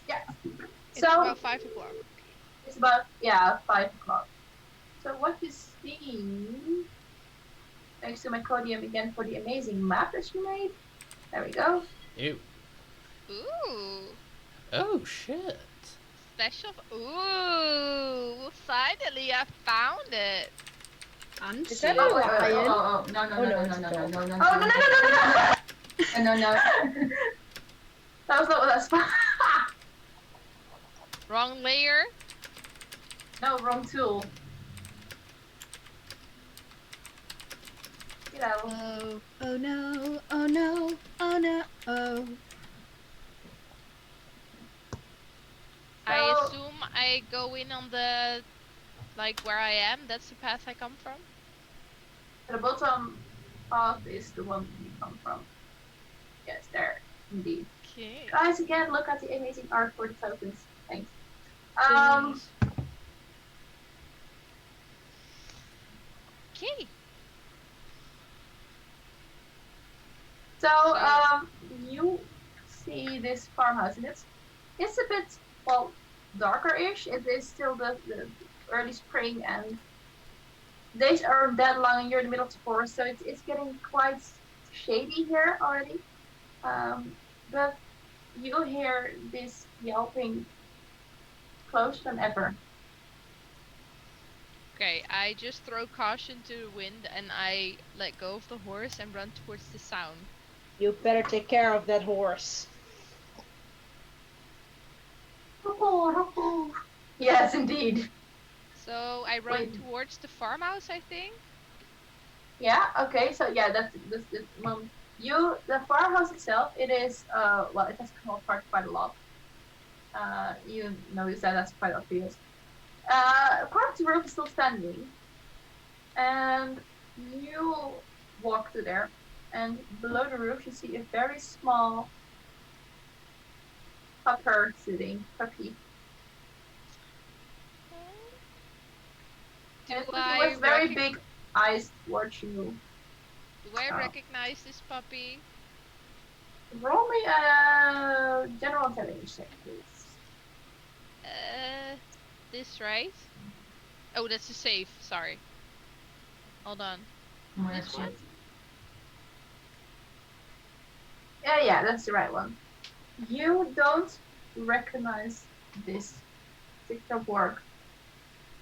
S1: Yeah.
S2: It's about 5 o'clock.
S1: It's about 5 o'clock. So what you see, thanks to my Codium again for the amazing map that you made. There we go.
S5: Ew.
S2: Ooh.
S5: Oh shit.
S2: Special. Ooh. Finally, I found it.
S8: Is that a
S1: Oh,
S8: lion?
S1: no,
S8: Oh, no, it's a dog.
S1: no, no. No. That was not what that's for.
S2: Wrong layer.
S1: No, wrong tool. You know.
S4: Oh no, oh no, oh no, oh.
S2: I
S1: So-
S2: assume I go in on the, like, where I am. That's the path I come from.
S1: The bottom path is the one you come from. Yes, there, indeed.
S2: Okay.
S1: Guys, again, look at the amazing art for the tokens. Thanks.
S2: Okay.
S1: So, you see this farmhouse, and it's a bit, well, darker-ish. It is still the early spring, and days are dead long, and you're in the middle of the forest, so it's getting quite shady here already. But you hear this yelping closer than ever.
S2: Okay, I just throw caution to the wind and I let go of the horse and run towards the sound.
S8: You better take care of that horse.
S1: Yes, indeed.
S2: So I run
S1: Wait.
S2: towards the farmhouse, I think.
S1: Yeah. Okay. So yeah, that's the the farmhouse itself. It is well, it has come apart quite a lot. You notice that that's quite obvious. Part of the roof is still standing, and you walk to there, and below the roof you see a very small puppy. And with very big eyes towards you.
S2: Do I recognize this puppy?
S1: Roll me a general intelligence check, please.
S2: This right? Oh, that's a save. Sorry. Hold on. This one?
S1: Yeah, that's the right one. You don't recognize this particular work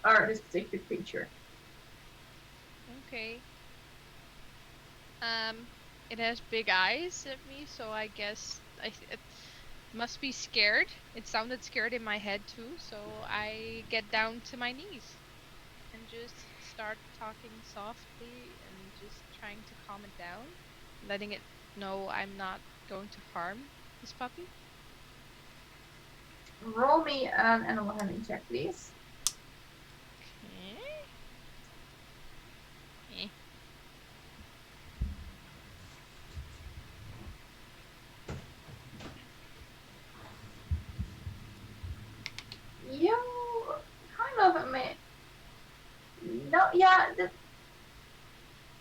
S1: or this particular creature.
S2: Okay. It has big eyes at me, so I guess it must be scared. It sounded scared in my head too, so I get down to my knees and just start talking softly and just trying to calm it down. letting it know I'm not going to harm this puppy.
S1: Roll me an animal handling check, please.
S2: Okay. Eh.
S1: You kind of no, yeah, it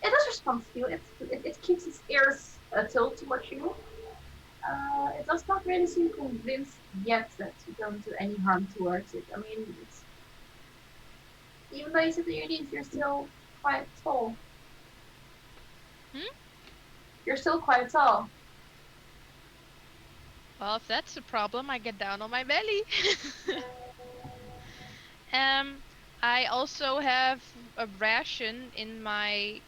S1: does respond to you. It keeps its ears tilted towards you. It does not really seem convinced yet that you don't do any harm towards it. I mean, it's, even though you said that you need, you're still quite tall.
S2: Hmm?
S1: You're still quite tall.
S2: Well, if that's a problem, I get down on my belly. I also have a ration in my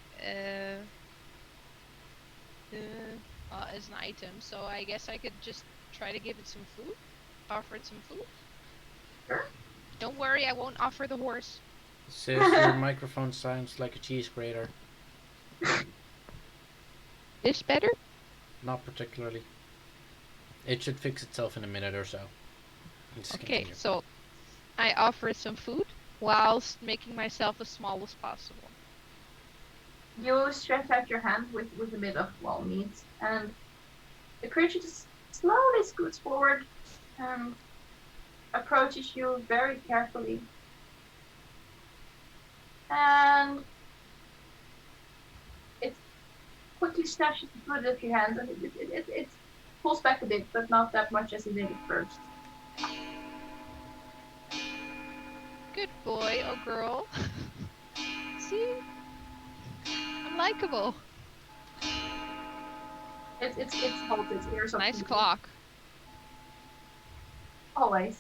S2: as an item, so I guess I could just try to give it some food. Offer it some food.
S1: Sure.
S2: Don't worry, I won't offer the horse.
S5: Sis, your microphone sounds like a cheese grater.
S2: This better?
S5: Not particularly. It should fix itself in a minute or so. Just
S2: Okay,
S5: continue.
S2: so I offer it some food whilst making myself as small as possible.
S1: You stretch out your hand with a bit of wall meat, and the creature just slowly scoots forward and approaches you very carefully. And it quickly snatches the food out of your hands, and it pulls back a bit, but not that much as it did at first.
S2: Good boy or girl. See? I'm likable.
S1: It's holds its ears up.
S2: Nice clock.
S1: Always.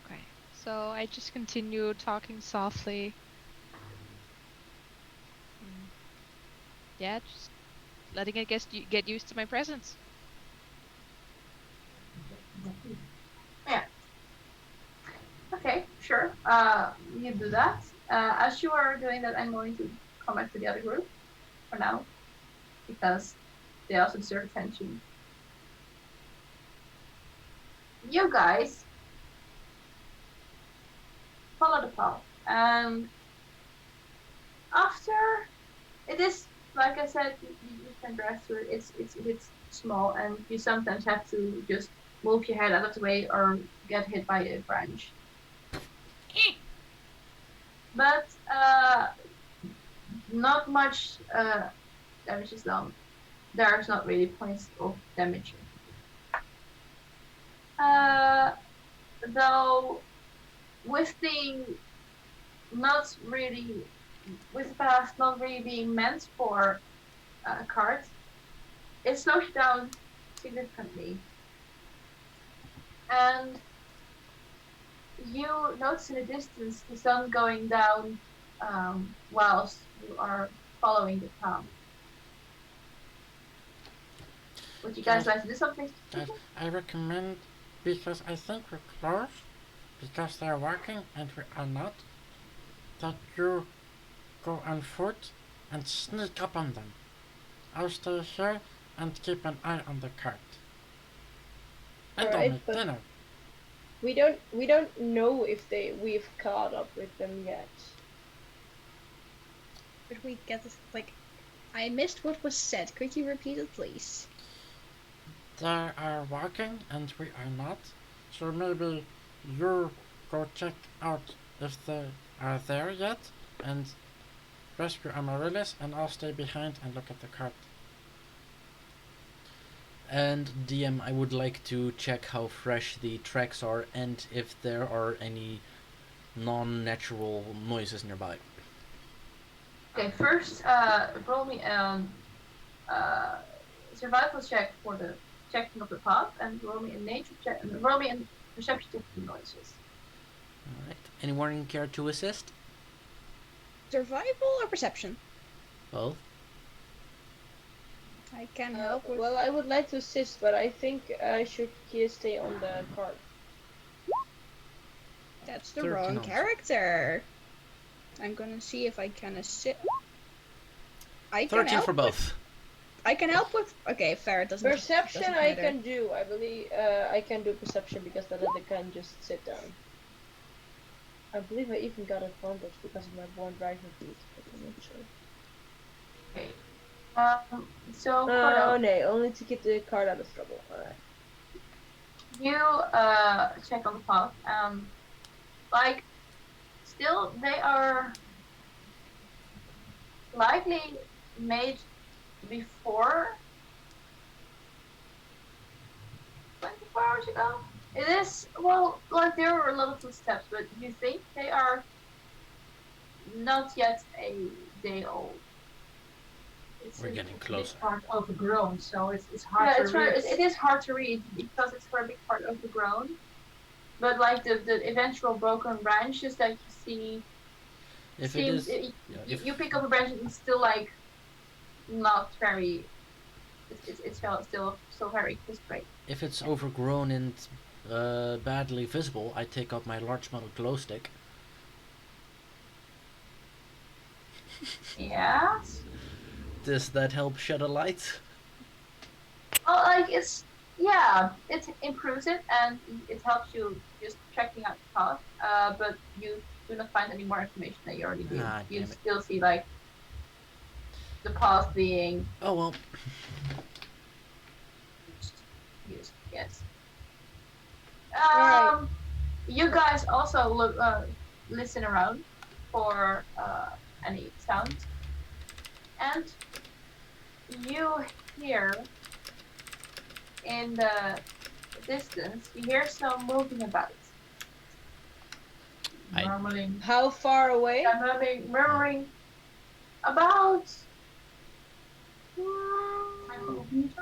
S2: Okay, so I just continue talking softly. Yeah, just letting it get used to my presence.
S1: Yeah. Okay, sure. You do that. As you are doing that, I'm going to come back to the other group for now, because they also deserve attention. You guys follow the path, and after it is, like I said, you can drive through it. It's small, and you sometimes have to just move your head out of the way or get hit by a branch. But not much damage is done. There's not really points of damage. Though with the not really, with the path not really being meant for a cart, it slows you down significantly. And you notice in the distance the sun going down whilst you are following the path. Would you guys like to do something?
S5: I recommend, because I think we're close, because they're walking and we are not, that you go on foot and sneak up on them. I'll stay here and keep an eye on the cart. And
S8: Alright,
S5: on the
S8: but-
S5: dinner.
S8: We don't know if we've caught up with them yet.
S4: Could we get this, like, I missed what was said. Could you repeat it, please?
S5: They are walking and we are not, so maybe you go check out if they are there yet and rescue Amaryllis, and I'll stay behind and look at the cart. And DM, I would like to check how fresh the tracks are and if there are any non-natural noises nearby.
S1: Okay, first roll me survival check for the checking of the path, and roll me a nature check, and roll me a perception check for the noises.
S5: Alright. Anyone care to assist?
S4: Survival or perception?
S5: Both.
S4: I can help with...
S8: Well, I would like to assist, but I think I should here stay on the cart.
S4: That's the
S5: 13
S4: wrong
S5: also.
S4: character. I'm gonna see if I can assist. I can
S5: 13
S4: help
S5: for
S4: with-
S5: both.
S4: I can help with. Okay, fair. It doesn't.
S8: Perception
S4: doesn't
S8: I
S4: matter.
S8: can do. I believe I can do perception because then they can just sit down. I believe I even got advantage because of my born driver feat, but I'm not sure.
S1: Okay. So
S8: Oh
S1: Cordo,
S8: no, only to keep the card out of trouble. Alright.
S1: you check on the path. Like, still they are likely made before 24 hours ago. It is, well, like there are a lot of footsteps, but you think they are not yet a day old.
S5: We're getting closer.
S3: Part overgrown, so it's hard
S1: Yeah,
S3: to
S1: it's for,
S3: read.
S1: it is hard to read because it's for a big part overgrown. But like the eventual broken branches that you see,
S5: If it is,
S1: you pick up a branch and it's still like not very. It's still very straight.
S5: if it's overgrown and badly visible, I take up my large metal glow stick.
S1: Yes.
S5: Does that help shed a light?
S1: Well, like it improves it and it helps you just checking out the path. But you do not find any more information that you already do.
S5: Ah,
S1: You
S5: damn it.
S1: still see like the path being
S5: Oh well.
S1: used. Yes.
S8: Alright.
S1: You guys also listen around for any sounds, and you hear in the distance. You hear some moving about.
S3: Murmuring.
S8: How far away?
S1: Yeah, murmuring about
S3: 500 meters?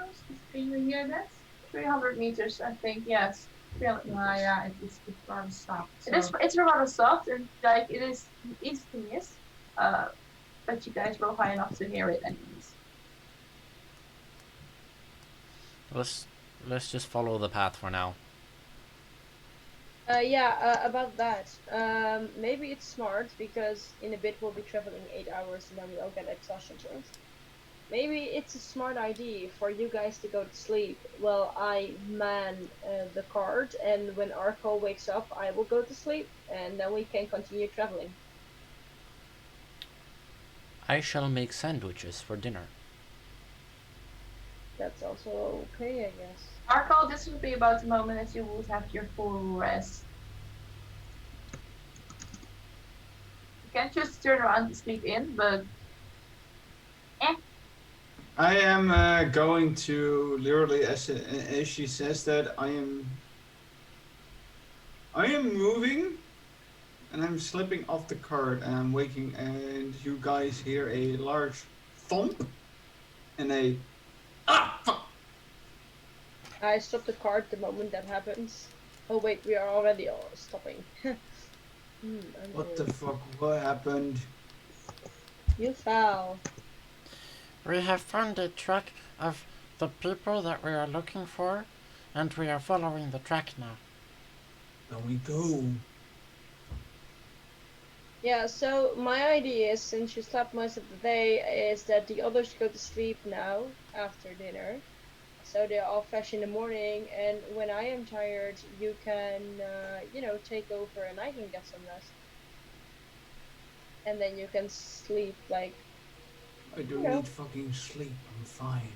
S3: Can you hear that?
S1: 300 meters, I think. Yes, 300 meters.
S3: Yeah, it's rather soft.
S1: It's rather soft and like it is easy to miss. But you guys roll high enough to hear it anyways.
S5: Let's just follow the path for now.
S8: About that. Maybe it's smart because in a bit we'll be traveling 8 hours and then we all get exhaustion turns. Maybe it's a smart idea for you guys to go to sleep while I man the cart, and when Arco wakes up, I will go to sleep, and then we can continue traveling.
S5: I shall make sandwiches for dinner.
S8: That's also okay, I guess.
S1: Arco, this would be about the moment that you would have your full rest. You can't just turn around and sleep in, but
S6: I am going to literally, as she says that, I am moving, and I'm slipping off the cart, and I'm waking, and you guys hear a large thump, and a fuck.
S8: I stop the cart the moment that happens. Oh wait, we are already stopping.
S6: What the fuck? What happened?
S8: You fell.
S5: We have found the track of the people that we are looking for, and we are following the track now.
S6: Then we go.
S8: Yeah, so my idea is, since you slept most of the day, is that the others go to sleep now after dinner. So they're all fresh in the morning, and when I am tired, you can, take over and I can get some rest. And then you can sleep, like,
S6: I don't need fucking sleep. I'm fine.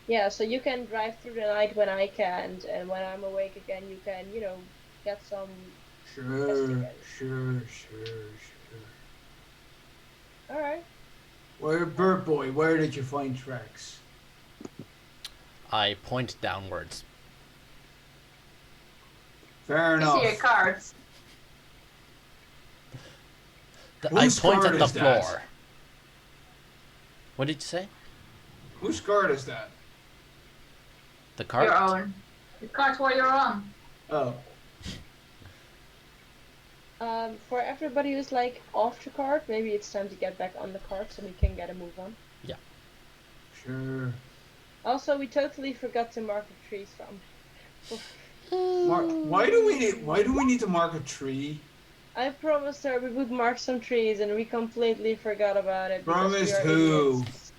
S8: yeah, so you can drive through the night when I can't, and when I'm awake again, you can, get some.
S6: Sure.
S8: Alright.
S6: Where, Bird Boy, where did you find tracks?
S5: I point downwards.
S6: Fair
S1: you
S6: enough.
S1: see your cards.
S5: I
S6: Whose
S5: point
S6: card
S5: at the
S6: is that?
S5: floor. What did you say?
S6: Whose card is that?
S5: The cart?
S1: Your own.
S3: The cart where you're on.
S6: Oh.
S8: For everybody who's like off the cart, maybe it's time to get back on the cart so we can get a move on.
S6: Sure.
S8: Also, we totally forgot to mark the trees from.
S6: Why do we need to mark a tree?
S8: I promised her we would mark some trees and we completely forgot about it. because we
S6: Promised
S8: are
S6: who?
S8: idiots.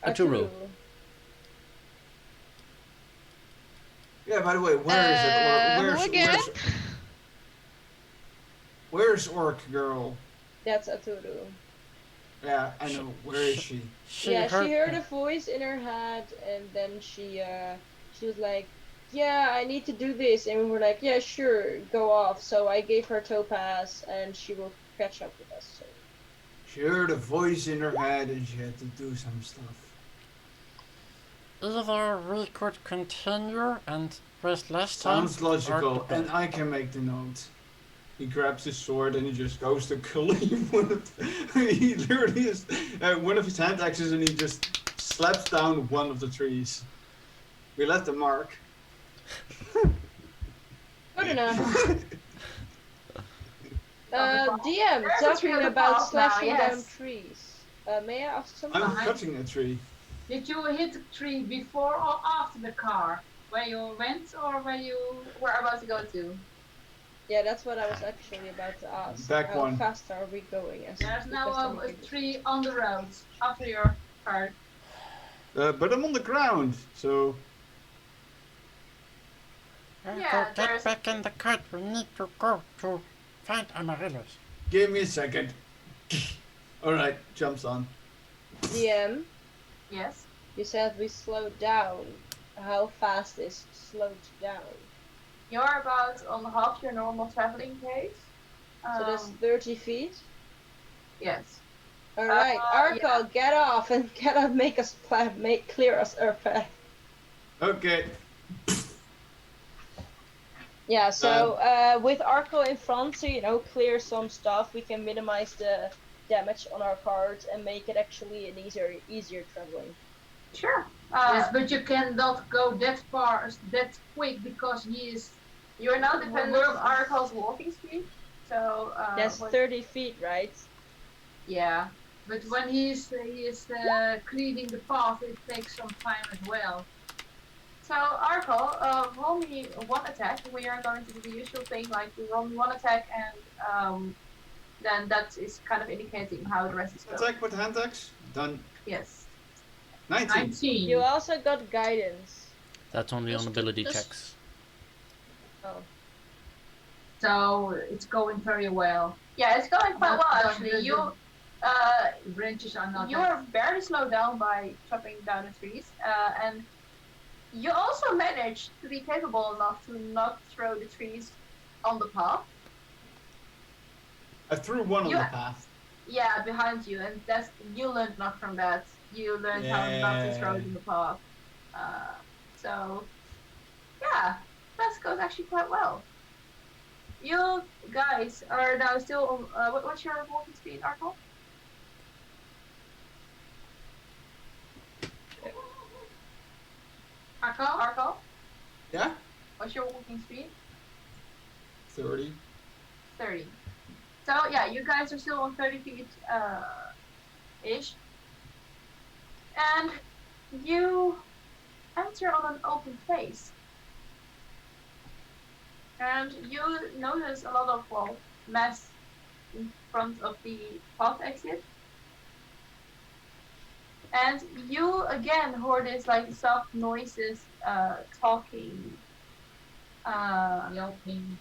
S5: Arturo.
S6: Yeah, by the way, where is it? Or
S2: Who again?
S6: where's Orc Girl?
S8: That's Aturu.
S6: Yeah, I know. Where is she?
S8: She heard a voice in her head, and then she was like, "Yeah, I need to do this," and we were like, "Yeah, sure, go off." So I gave her Topaz, and she will catch up with us. So.
S6: She heard a voice in her head, and she had to do some stuff.
S5: Either we could continue and rest last time.
S6: Sounds logical, and I can make the note. He grabs his sword and he just goes to cleave one of he literally is one of his hand axes, and he just slaps down one of the trees. We left a mark.
S8: Good enough. DM,
S3: There's a
S8: talking
S3: tree on the
S8: about
S3: path now,
S8: slashing
S3: yes.
S8: down trees. May I ask something?
S6: I'm cutting a tree.
S3: Did you hit the tree before or after the car? Where you went or where you
S1: We're about to go to.
S8: Yeah, that's what I was actually about to ask.
S6: Back
S8: How
S6: one.
S8: fast are we going?
S3: There's now
S8: because
S3: a
S8: then we
S3: tree on the road.
S1: After your card.
S6: But I'm on the ground, so
S1: Yeah,
S5: Get
S1: there's-
S5: back in the cart. We need to go to find Amaryllis.
S6: give me a second. Alright, jumps on.
S8: DM,
S1: Yes.
S8: you said we slowed down. How fast is slowed down?
S1: You're about on half your normal traveling pace.
S8: So that's 30 feet?
S1: Yes.
S8: Alright, Arco, get off and make us clear us our path.
S6: Okay.
S8: Yeah, so with Arco in front, so clear some stuff, we can minimize the damage on our cards and make it actually an easier traveling.
S1: Sure.
S3: Yes, but you cannot go that far, that quick, because
S1: You are now dependent on Aracle's walking speed. So
S8: That's 30 feet, right?
S1: Yeah.
S3: But when he is clearing the path, it takes some time as well.
S1: So Arcle, roll me one attack. We are going to do the usual thing, like you roll me one attack, and then that is kind of indicating how the rest is going.
S6: Attack with hand axe. Done.
S1: Yes.
S6: 19.
S3: 19.
S8: You also got guidance.
S5: That's only on ability
S4: Just-
S5: checks.
S8: Oh.
S3: So it's going very well.
S1: Yeah, it's going quite well
S3: But
S1: actually.
S3: the-
S1: You
S3: The branches are not.
S1: you are barely slowed down by chopping down the trees, and you also managed to be capable enough to not throw the trees on the path.
S6: I threw one on the
S1: Yeah.
S6: path.
S1: Yeah, behind you, and you learned not from that. You learned how not to throw it in the path. So yeah, that goes actually quite well. You guys are now still on. What's your walking speed, Arco? Arco?
S6: Yeah?
S1: What's your walking speed?
S6: 30.
S1: 30. So yeah, you guys are still on 30 feet ish. And you enter on an open place. And you notice a lot of mess in front of the path exit. And you again heard this like soft noises, talking,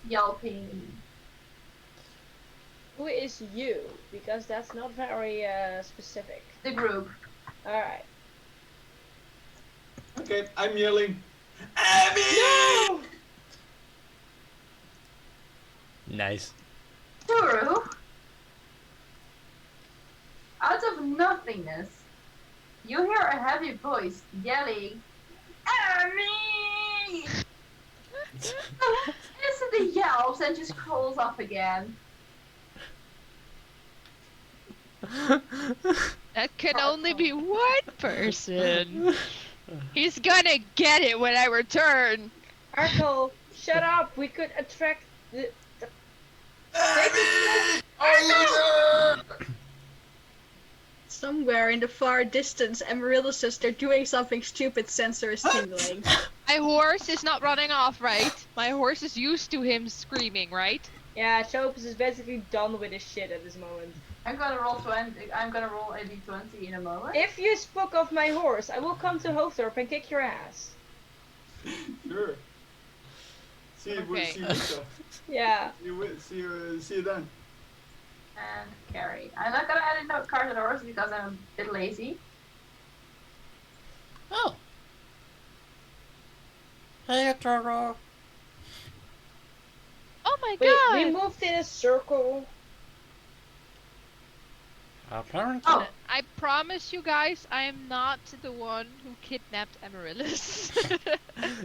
S1: yelping.
S8: Who is you? Because that's not very specific.
S1: The group.
S8: Alright.
S6: Okay, I'm yelling. Abby!
S5: Nice.
S1: Turu, out of nothingness, you hear a heavy voice yelling, "Enemy!" Instantly yelps and just crawls up again.
S2: That can only be one person. He's gonna get it when I return.
S8: Arco, shut up! We could attract the.
S4: Somewhere in the far distance, Amaryllis says they're doing something stupid, sensor is tingling.
S2: My horse is not running off, right? My horse is used to him screaming, right?
S8: Yeah, Chopus is basically done with his shit at this moment.
S1: I'm gonna roll 20. I'm gonna roll a d20 in a moment.
S8: If you spook of my horse, I will come to Hoofddorp and kick your ass.
S6: Sure. See you,
S2: Okay.
S6: see you, Lisa.
S8: Yeah.
S6: See you then.
S1: And carry. I'm not gonna add a note card to the horse because I'm a bit lazy.
S5: Oh. Hey, Toro.
S2: Oh my
S8: Wait,
S2: god!
S8: we moved in a circle.
S5: Apparently.
S1: Oh.
S2: I promise you guys, I am not the one who kidnapped Amaryllis.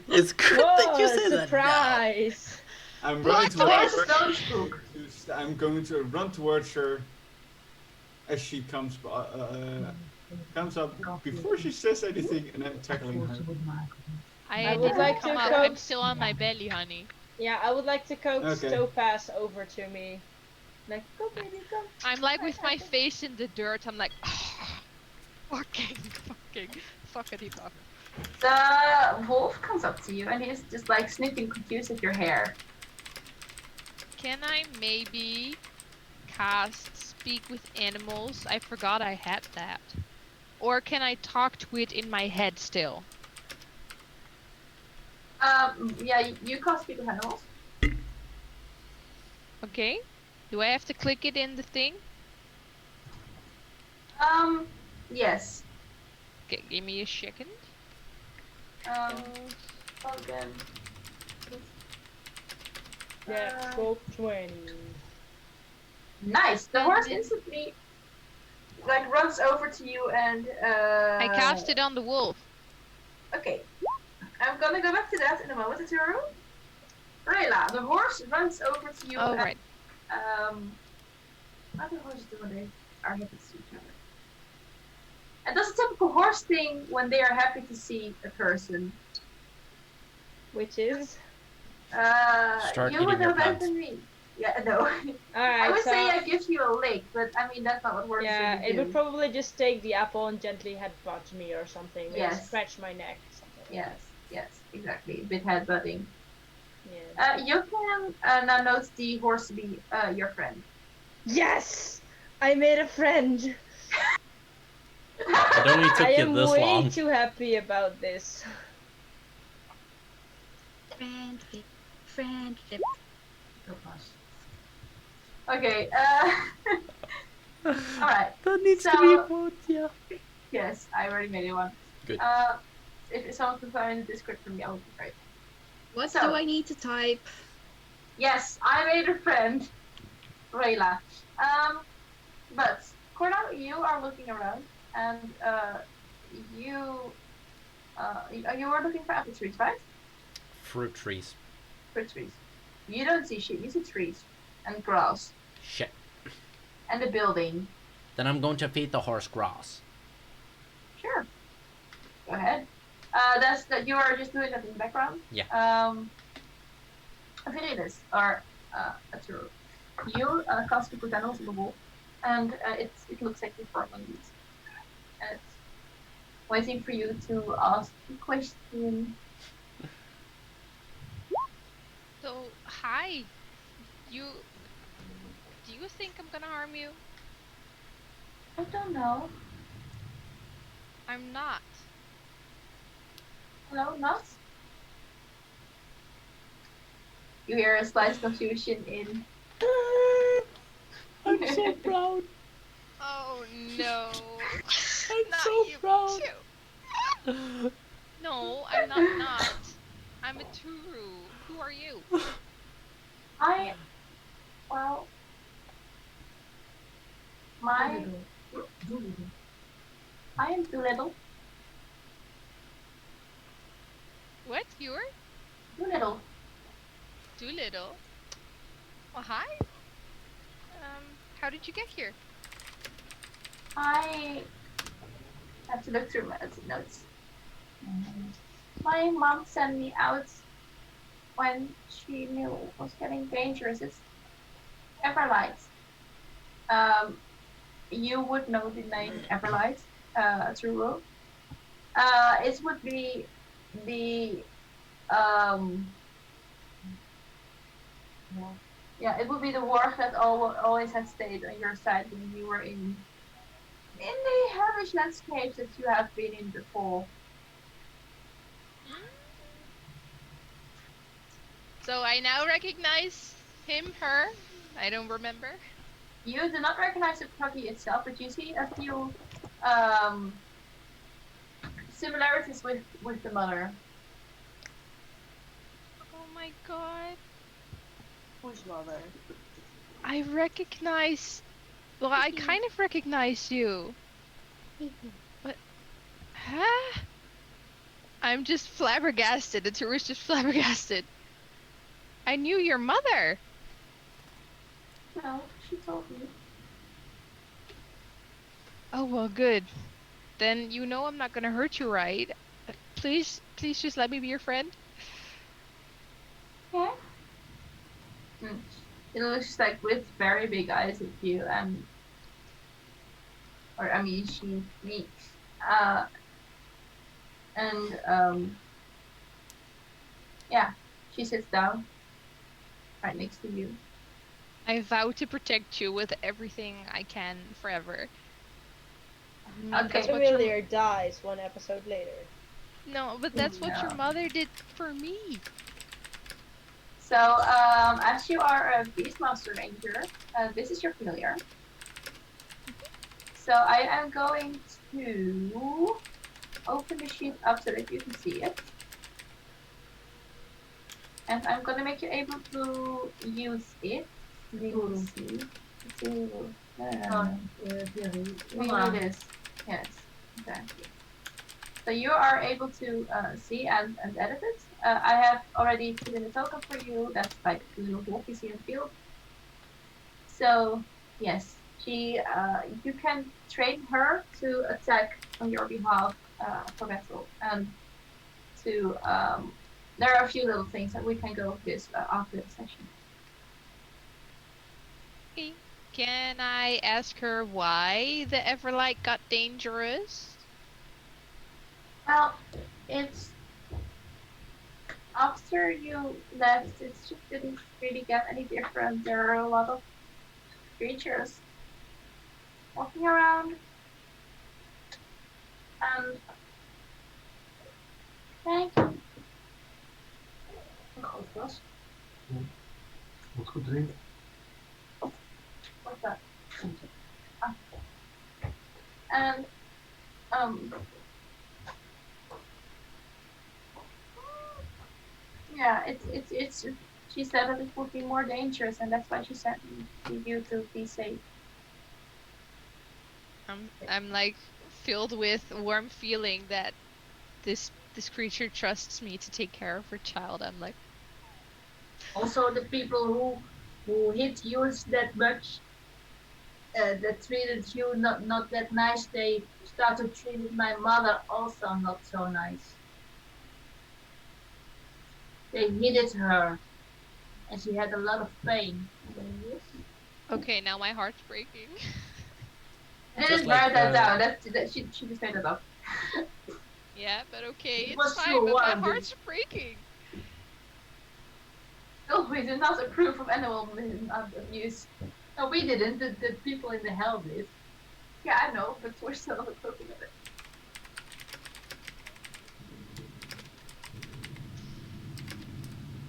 S5: It's good that you
S8: Whoa,
S5: say that now.
S8: surprise!
S6: I'm
S2: Plot
S6: running
S1: twist!
S6: towards
S1: Don't spook.
S6: I'm going to run towards her as she comes up before she says anything, and I'm tackling her.
S2: I
S8: would
S2: didn't
S8: like
S2: come
S8: to
S2: up.
S8: coax-
S2: I'm still on my belly, honey.
S8: Yeah, I would like to coax
S6: Okay.
S8: Topaz over to me. Like, go baby, go.
S2: I'm like with my face in the dirt. I'm like, fucking, fuckity fuck.
S1: The wolf comes up to you and he's just like sniffing confused at your hair.
S2: Can I maybe cast Speak with Animals? I forgot I had that. Or can I talk to it in my head still?
S1: Yeah, you can't speak with animals.
S2: Okay. Do I have to click it in the thing?
S1: Yes.
S2: Okay, give me a second.
S1: Again.
S8: Yeah, scope 20.
S1: Nice. The horse instantly like runs over to you and
S2: I cast it on the wolf.
S1: Okay. I'm gonna go back to that in a moment, Turu. Rayla, the horse runs over to you.
S2: Oh, right.
S1: What do horses do when they are happy to see each other? And does a typical horse thing when they are happy to see a person.
S8: Which is?
S5: Start
S1: you
S5: eating
S1: would
S5: your
S1: know better
S5: pants.
S1: than me. Yeah, no.
S8: Alright,
S1: I would
S8: so,
S1: say I give you a lick, but I mean that's not what horses
S8: yeah,
S1: really
S8: it
S1: do.
S8: would probably just take the apple and gently headbutt me or something. Maybe
S1: Yes.
S8: scratch my neck. Something like
S1: Yes, exactly. A bit headbutting.
S8: that. Yeah.
S1: You can now note the horse to be your friend.
S8: Yes! I made a friend!
S5: It only took
S8: I
S5: you
S8: am
S5: this
S8: way
S5: long.
S8: too happy about this.
S4: Friendship.
S1: Okay, alright.
S5: That needs
S1: So-
S5: to be a quote, yeah.
S1: Yes, I already made it one.
S5: Good.
S1: If someone can find in the Discord from me, I would be great.
S4: What
S1: So-
S4: do I need to type?
S1: Yes, I made a friend. Rayla. But Cornell, you are looking around and you were looking for apple trees, right?
S5: Fruit trees.
S1: Fruit trees. You don't see shit, you see trees and grass
S5: Shit.
S1: and a building.
S5: Then I'm going to feed the horse grass.
S1: Sure. Go ahead. You are just doing that in the background.
S5: Yeah.
S1: Virilis, or Aturo, you cast the animals on the wall, and it looks like you're forming these. And it's waiting for you to ask a question.
S2: So, hi. Do you think I'm gonna harm you?
S1: I don't know.
S2: I'm not.
S1: Hello, not? You hear a slight confusion in.
S5: I'm so proud.
S2: Oh no.
S5: I'm
S2: Not
S5: so
S2: you
S5: proud.
S2: too. No, I'm not. I'm a Turu. Who are you?
S1: Well, I am Doolittle.
S2: What? You're
S1: Doolittle.
S2: Doolittle? Well, hi. How did you get here?
S1: I have to look through my notes. My mom sent me out when she knew it was getting dangerous. It's Everlight. You would know the name Everlight, True. It would be the Yeah, it would be the warg that always had stayed on your side when you were in the hellish landscapes that you have been in before.
S2: Mm. So I now recognize him, her. I don't remember.
S1: You do not recognize the puppy itself, but you see a few um, similarities with the mother.
S2: Oh my god.
S8: Whose mother?
S2: I recognize. Well, I kind of recognize you. But. Huh? I'm just flabbergasted. The tourist just flabbergasted. I knew your mother.
S1: No, she told me.
S2: Oh, well, good. Then you know I'm not gonna hurt you, right? Please, please just let me be your friend.
S1: Yeah. Mm. It looks like with very big eyes at you, or I mean, she winks, and yeah, she sits down right next to you.
S2: I vow to protect you with everything I can forever. I mean,
S1: Okay.
S2: that's what your
S8: Familiar dies 1 episode later.
S2: no, but that's what your
S1: No.
S2: mother did for me.
S1: So, as you are a Beastmaster Ranger, this is your familiar. So I am going to open the sheet up so that you can see it. And I'm gonna make you able to use it. Let's see. Let's see. Read this. Yes, exactly. So you are able to see and edit it. I have already put in a token for you. That's like a little walk you see in the field. So yes, you can train her to attack on your behalf for battle. And to there are a few little things that we can go over this after the session.
S2: Okay. Can I ask her why the Everlight got dangerous?
S1: Well, it's after you left, it just didn't really get any different. There are a lot of creatures walking around, and thank you. Een groot glas.
S9: Wat goed drinken.
S1: What's that? Ah. And yeah, it's. She said that it would be more dangerous, and that's why she sent me to you to be safe.
S2: I'm like filled with warm feeling that this creature trusts me to take care of her child. I'm like,
S3: Also, the people who hit you that much, that treated you not that nice, they started treating my mother also not so nice. They hit her, and she had a lot of pain.
S2: okay, now my heart's breaking.
S1: I didn't
S5: Just like,
S1: write that down. That she just made it up.
S2: Yeah, but okay,
S3: It
S2: it's
S3: was
S2: fine,
S3: true,
S2: but my
S3: wasn't it?
S2: heart's breaking.
S1: No, we do not approve of animal abuse.
S3: No, we didn't. The people in the hell did.
S1: Yeah, I know, but we're still not approving of it.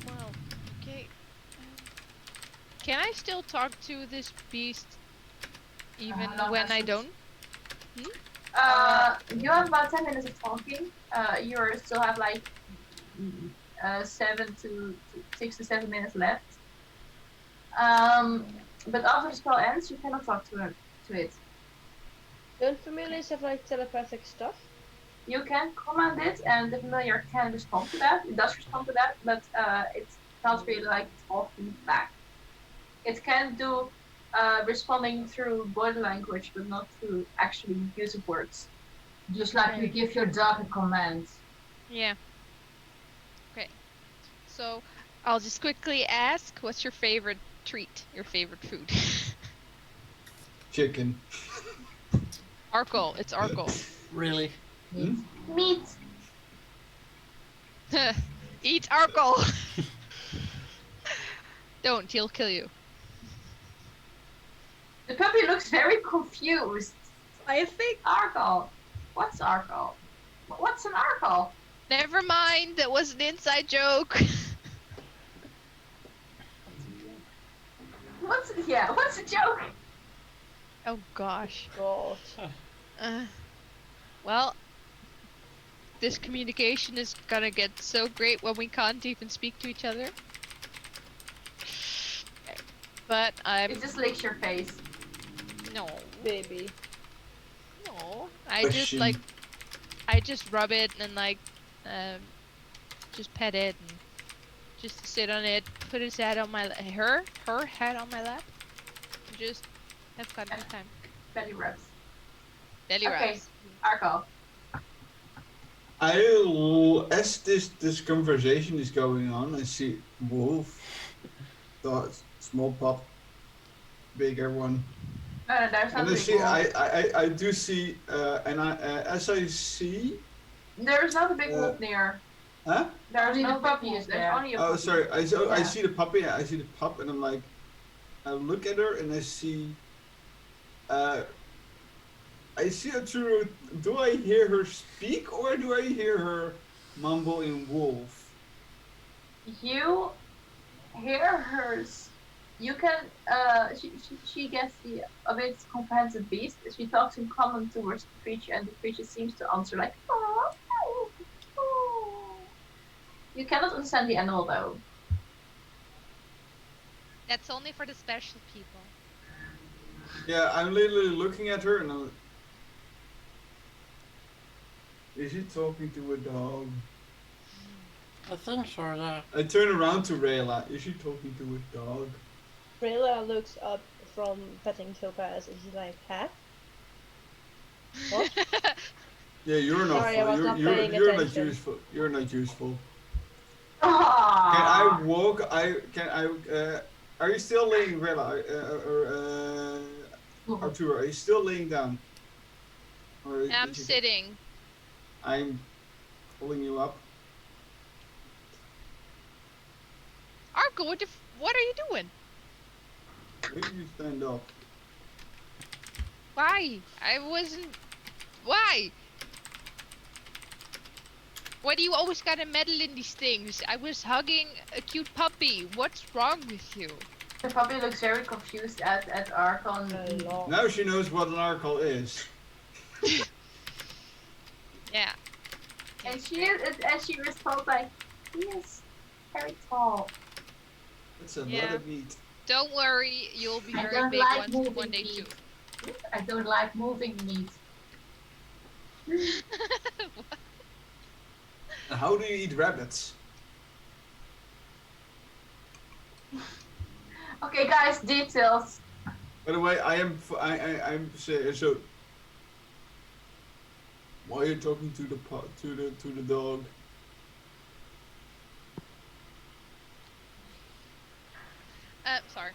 S2: Well, okay. Can I still talk to this beast even
S3: No
S2: when I
S3: message.
S2: don't?
S1: You have about 10 minutes of talking. You still have like 6 to 7 minutes left. But after the spell ends, you cannot talk to it.
S8: Don't familiars have like telepathic stuff?
S1: You can command it, and the familiar can respond to that. It does respond to that, but it's not really like talking back. It can do responding through body language, but not through actually use of words.
S3: Just like you give your dog a command.
S2: Yeah. Okay. So, I'll just quickly ask, what's your favorite treat? Your favorite food?
S6: Chicken.
S2: Arkle. It's Arkle.
S5: really?
S1: Meat.
S2: Eat Arkle. Don't, he'll kill you.
S1: The puppy looks very confused.
S4: I think
S1: Arkle. What's Arkle? What's an Arkle?
S2: Never mind, that was an inside joke.
S1: What's a joke?
S2: Oh gosh.
S8: God.
S2: Well, this communication is gonna get so great when we can't even speak to each other. But
S1: It just licks your face.
S2: no,
S8: Baby.
S2: no. I
S6: But
S2: just
S6: she-
S2: I just rub it and just pet it and just sit on it, put his head on my her head on my lap, and just have fun with time.
S1: Belly rubs.
S2: Belly
S1: Okay.
S2: rubs.
S1: Arkle.
S6: As this conversation is going on, I see Wolf, the small pup, bigger one,
S1: No, there's
S6: and
S1: not a
S6: I see
S1: big wolf.
S6: I do see as I see,
S1: There's not a big
S6: uh,
S1: wolf near.
S6: huh?
S1: There's
S3: Only
S1: no
S3: the
S1: big
S3: puppy
S1: wolf.
S3: is
S1: There's
S3: there.
S1: only a
S6: Oh,
S1: puppy.
S6: sorry. I
S1: Yeah.
S6: see the puppy. Yeah, I see the pup, and I'm like, I look at her and I see her through. Do I hear her speak or do I hear her mumble in wolf?
S1: You hear hers. You can. She gets the ability to comprehend the beast. She talks in common towards the creature, and the creature seems to answer like. "Oh, oh, oh." You cannot understand the animal though.
S2: That's only for the special people.
S6: Yeah, I'm literally looking at her and I'm. Is she talking to a dog?
S5: I think so, yeah.
S6: I turn around to Rayla. Is she talking to a dog?
S8: Rayla looks up from petting Topaz and she's like, huh? What?
S6: Yeah, you're not.
S8: Sorry, I was not paying
S6: you're not
S8: attention.
S6: useful. You're not useful.
S1: Ah.
S6: Can I walk? Are you still laying, Rayla? Arturo, are you still laying down? Or
S2: I'm
S6: did you-
S2: sitting.
S6: I'm pulling you up.
S2: Arko, what are you doing?
S6: Maybe you stand up.
S2: Why? I wasn't. Why? Why do you always gotta meddle in these things? I was hugging a cute puppy. What's wrong with you?
S1: The puppy looks very confused at Arkle.
S8: Hello.
S6: Now she knows what an Arkle is.
S2: Yeah.
S1: And she responds like, he is very tall.
S6: It's a lot
S2: Yeah.
S6: of meat.
S2: Don't worry, you'll be
S3: I
S2: very
S3: don't
S2: big
S3: like
S2: one
S3: moving
S2: day
S3: meat.
S2: too.
S3: I don't like moving meat.
S6: How do you eat rabbits?
S1: Okay, guys, details.
S6: By the way, I'm so. Why are you talking to the dog?
S2: Sorry.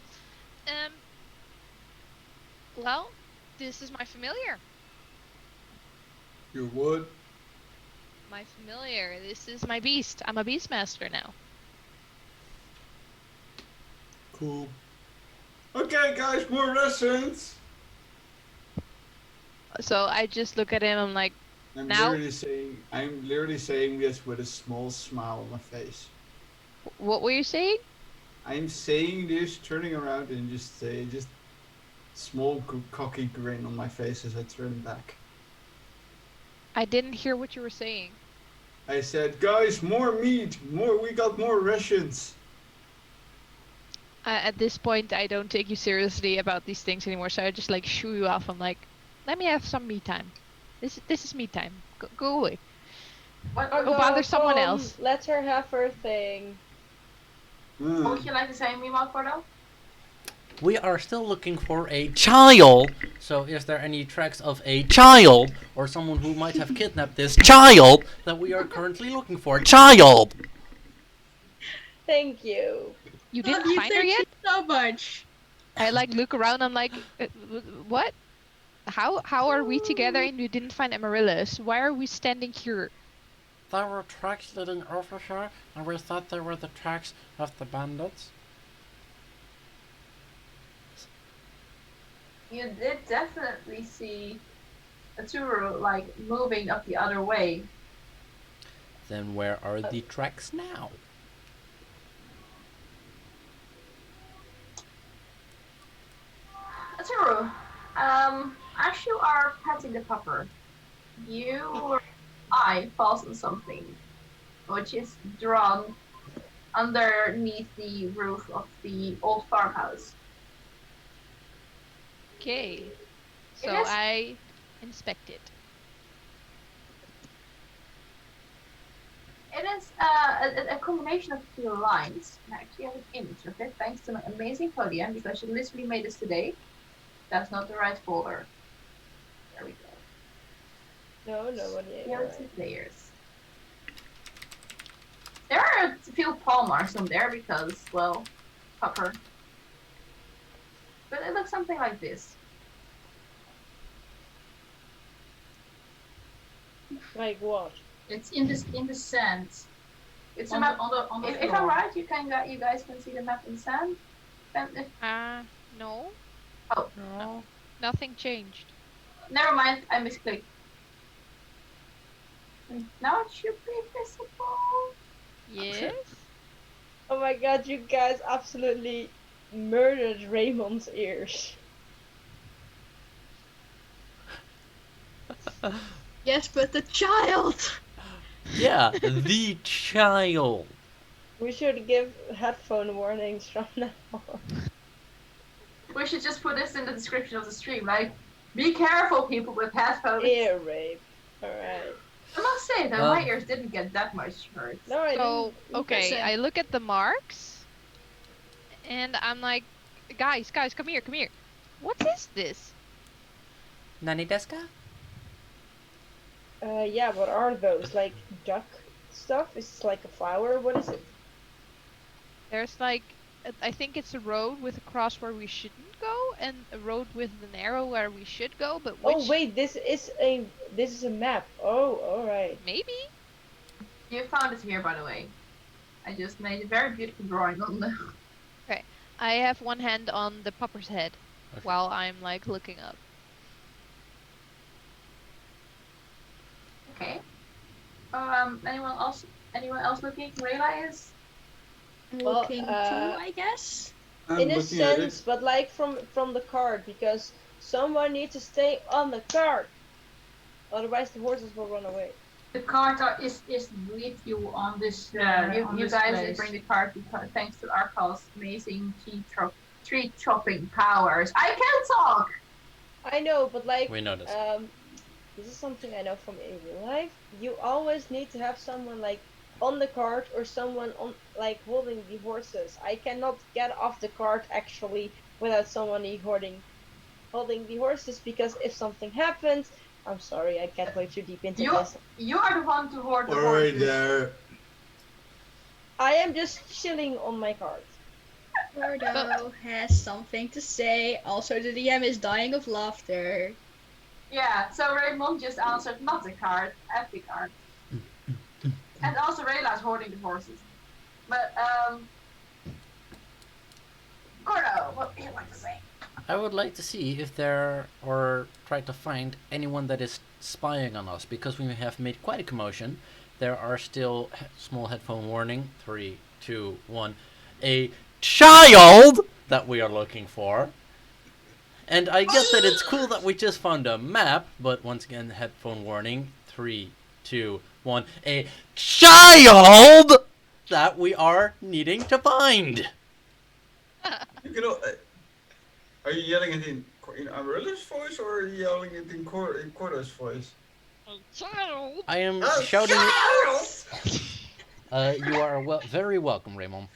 S2: Well, this is my familiar.
S6: Your wood.
S2: My familiar. This is my beast. I'm a beastmaster now.
S6: Cool. Okay, guys, more lessons.
S2: So I just look at him. I'm like,
S6: I'm
S2: Now-
S6: literally saying this with a small smile on my face.
S2: what were you saying?
S6: I'm saying this, turning around and just small cocky grin on my face as I turn back.
S2: I didn't hear what you were saying.
S6: I said, guys, more meat, we got more rations.
S2: At this point, I don't take you seriously about these things anymore. So I just like shoo you off. I'm like, let me have some me time. This is me time. Go away.
S1: What
S2: Go bother someone else.
S8: Let her have her thing.
S1: would you like to say, Mimo, for though?
S5: We are still looking for a child. So is there any tracks of a child or someone who might have kidnapped this child that we are currently looking for? Child!
S8: Thank you.
S2: You
S4: Love
S2: didn't
S4: you,
S2: find her
S4: thank
S2: yet?
S4: you so much.
S2: I like look around. I'm like, what? How are we together and you didn't find Amaryllis? Why are we standing here?
S5: There were tracks leading over here, and we thought they were the tracks of the bandits.
S1: You did definitely see a Tsuru like moving up the other way.
S5: Then where are the tracks now?
S1: Tsuru, as you are petting the pupper, your eye falls on something which is drawn underneath the roof of the old farmhouse.
S2: Okay.
S1: It
S2: So
S1: is
S2: I inspect it.
S1: It is a combination of two lines. I actually have an image of it thanks to my amazing podium because she literally made this today. That's not the right folder. There we go.
S8: No, nobody.
S1: Reality players. There are a few paw marks on there because, well, pupper. But it looks something like this.
S8: Like what?
S3: It's in the sand.
S1: It's a
S3: On
S1: map.
S3: the, on the, on the
S1: If I'm
S3: floor.
S1: right, you guys can see the map in sand. If,
S2: No.
S1: oh,
S5: No.
S2: Nothing changed.
S1: never mind. I misclicked. Now it should be visible.
S2: Yes.
S8: Oh my god, you guys absolutely murdered Raymond's ears.
S4: Yes, but the child.
S5: Yeah, the child.
S8: We should give headphone warnings from now on.
S1: We should just put this in the description of the stream. Like, be careful, people with headphones.
S8: Ear rape. Alright.
S1: I must say though, my ears didn't get that much hurt.
S8: No, I
S2: So
S8: didn't.
S2: okay,
S4: Listen.
S2: I look at the marks, and I'm like, guys, come here. What is this?
S5: Nani desu ka?
S8: Yeah, what are those? Like duck stuff? Is it like a flower? What is it?
S2: There's like, I think it's a road with a cross where we shouldn't go, and a road with an arrow where we should go. But which?
S8: Oh wait, this is a map. Oh, alright.
S2: Maybe.
S1: You found it here, by the way. I just made a very beautiful drawing on the.
S2: I have one hand on the pupper's head
S5: Okay.
S2: while I'm like looking up.
S1: Okay. Anyone else? Anyone else looking? Rayla is.
S8: Well,
S4: Looking too, I guess.
S6: I'm
S8: In a
S6: looking at
S8: sense,
S6: it.
S8: but like from the cart, because someone needs to stay on the cart. Otherwise the horses will run away.
S3: The cart is with you on this. On
S1: You
S3: this
S1: guys
S3: place.
S1: did bring the cart because thanks to Arkal's amazing tree chopping powers. I can talk.
S8: I know, but like
S5: We know this.
S8: this is something I know from in real life. You always need to have someone like on the cart or someone on like holding the horses. I cannot get off the cart actually without someone holding the horses because if something happens, I'm sorry, I can't go too deep into this.
S1: You are the one to hoard the
S6: Alright
S1: horses.
S6: there.
S8: I am just chilling on my cart.
S4: Gordo has something to say. Also, the DM is dying of laughter.
S1: Yeah, so Raymond just answered not the cart, at the cart. And also Rayla's hoarding the horses. But, Gordo, what would you like to say?
S5: I would like to see if there or try to find anyone that is spying on us because we have made quite a commotion. There are still small headphone warning. 3, 2, 1. A child that we are looking for. And I get that it's cool that we just found a map, but once again, headphone warning. 3, 2, 1. A child that we are needing to find.
S6: You can, are you yelling it in Amarilla's voice or are you yelling it in Corda's voice?
S2: Child.
S5: I am
S6: Oh,
S5: shouting
S6: child!
S5: it. You are very welcome, Raymond.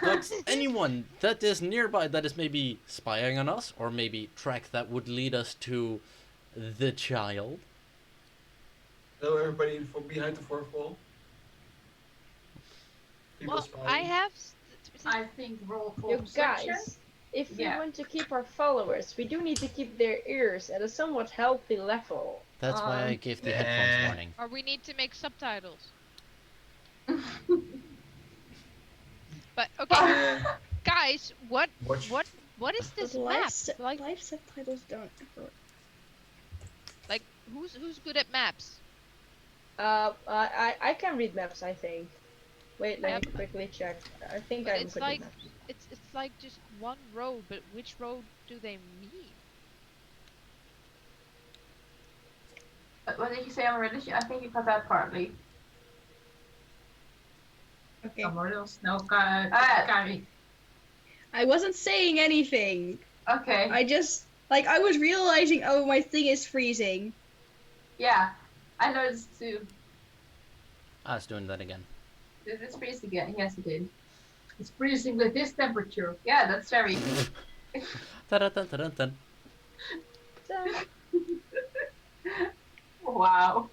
S5: But anyone that is nearby that is maybe spying on us, or maybe track that would lead us to the child.
S6: Hello, everybody from behind the fourth wall. People
S2: Well,
S6: spying.
S2: I have.
S3: I think roll for
S8: You
S3: perception.
S8: guys, if we
S1: Yeah.
S8: want to keep our followers, we do need to keep their ears at a somewhat healthy level.
S5: That's why I gave the headphones warning.
S2: Or we need to make subtitles. But okay,
S6: Eh,
S2: guys, what
S6: watch.
S2: What is
S4: But
S2: this map? Like,
S4: live subtitles don't ever.
S2: like who's good at maps?
S8: I can read maps, I think. Wait, let
S2: Yeah,
S8: me quickly check. I think
S2: but
S8: I'm
S2: it's
S8: good
S2: like
S8: with maps.
S2: it's like just one road, but which road do they mean?
S1: What did you say, Amarillo? I think you cut that partly.
S4: Okay.
S3: Amarillos. No,
S1: Ah.
S3: Kari.
S4: I wasn't saying anything.
S1: Okay.
S4: I just I was realizing, oh, my thing is freezing.
S1: Yeah, I noticed too.
S5: I was doing that again.
S1: Did it freeze again? Yes, it did.
S3: It's freezing with this temperature.
S1: Yeah, that's very.
S5: Ta-da-dun-ta-dun-dun.
S1: Wow.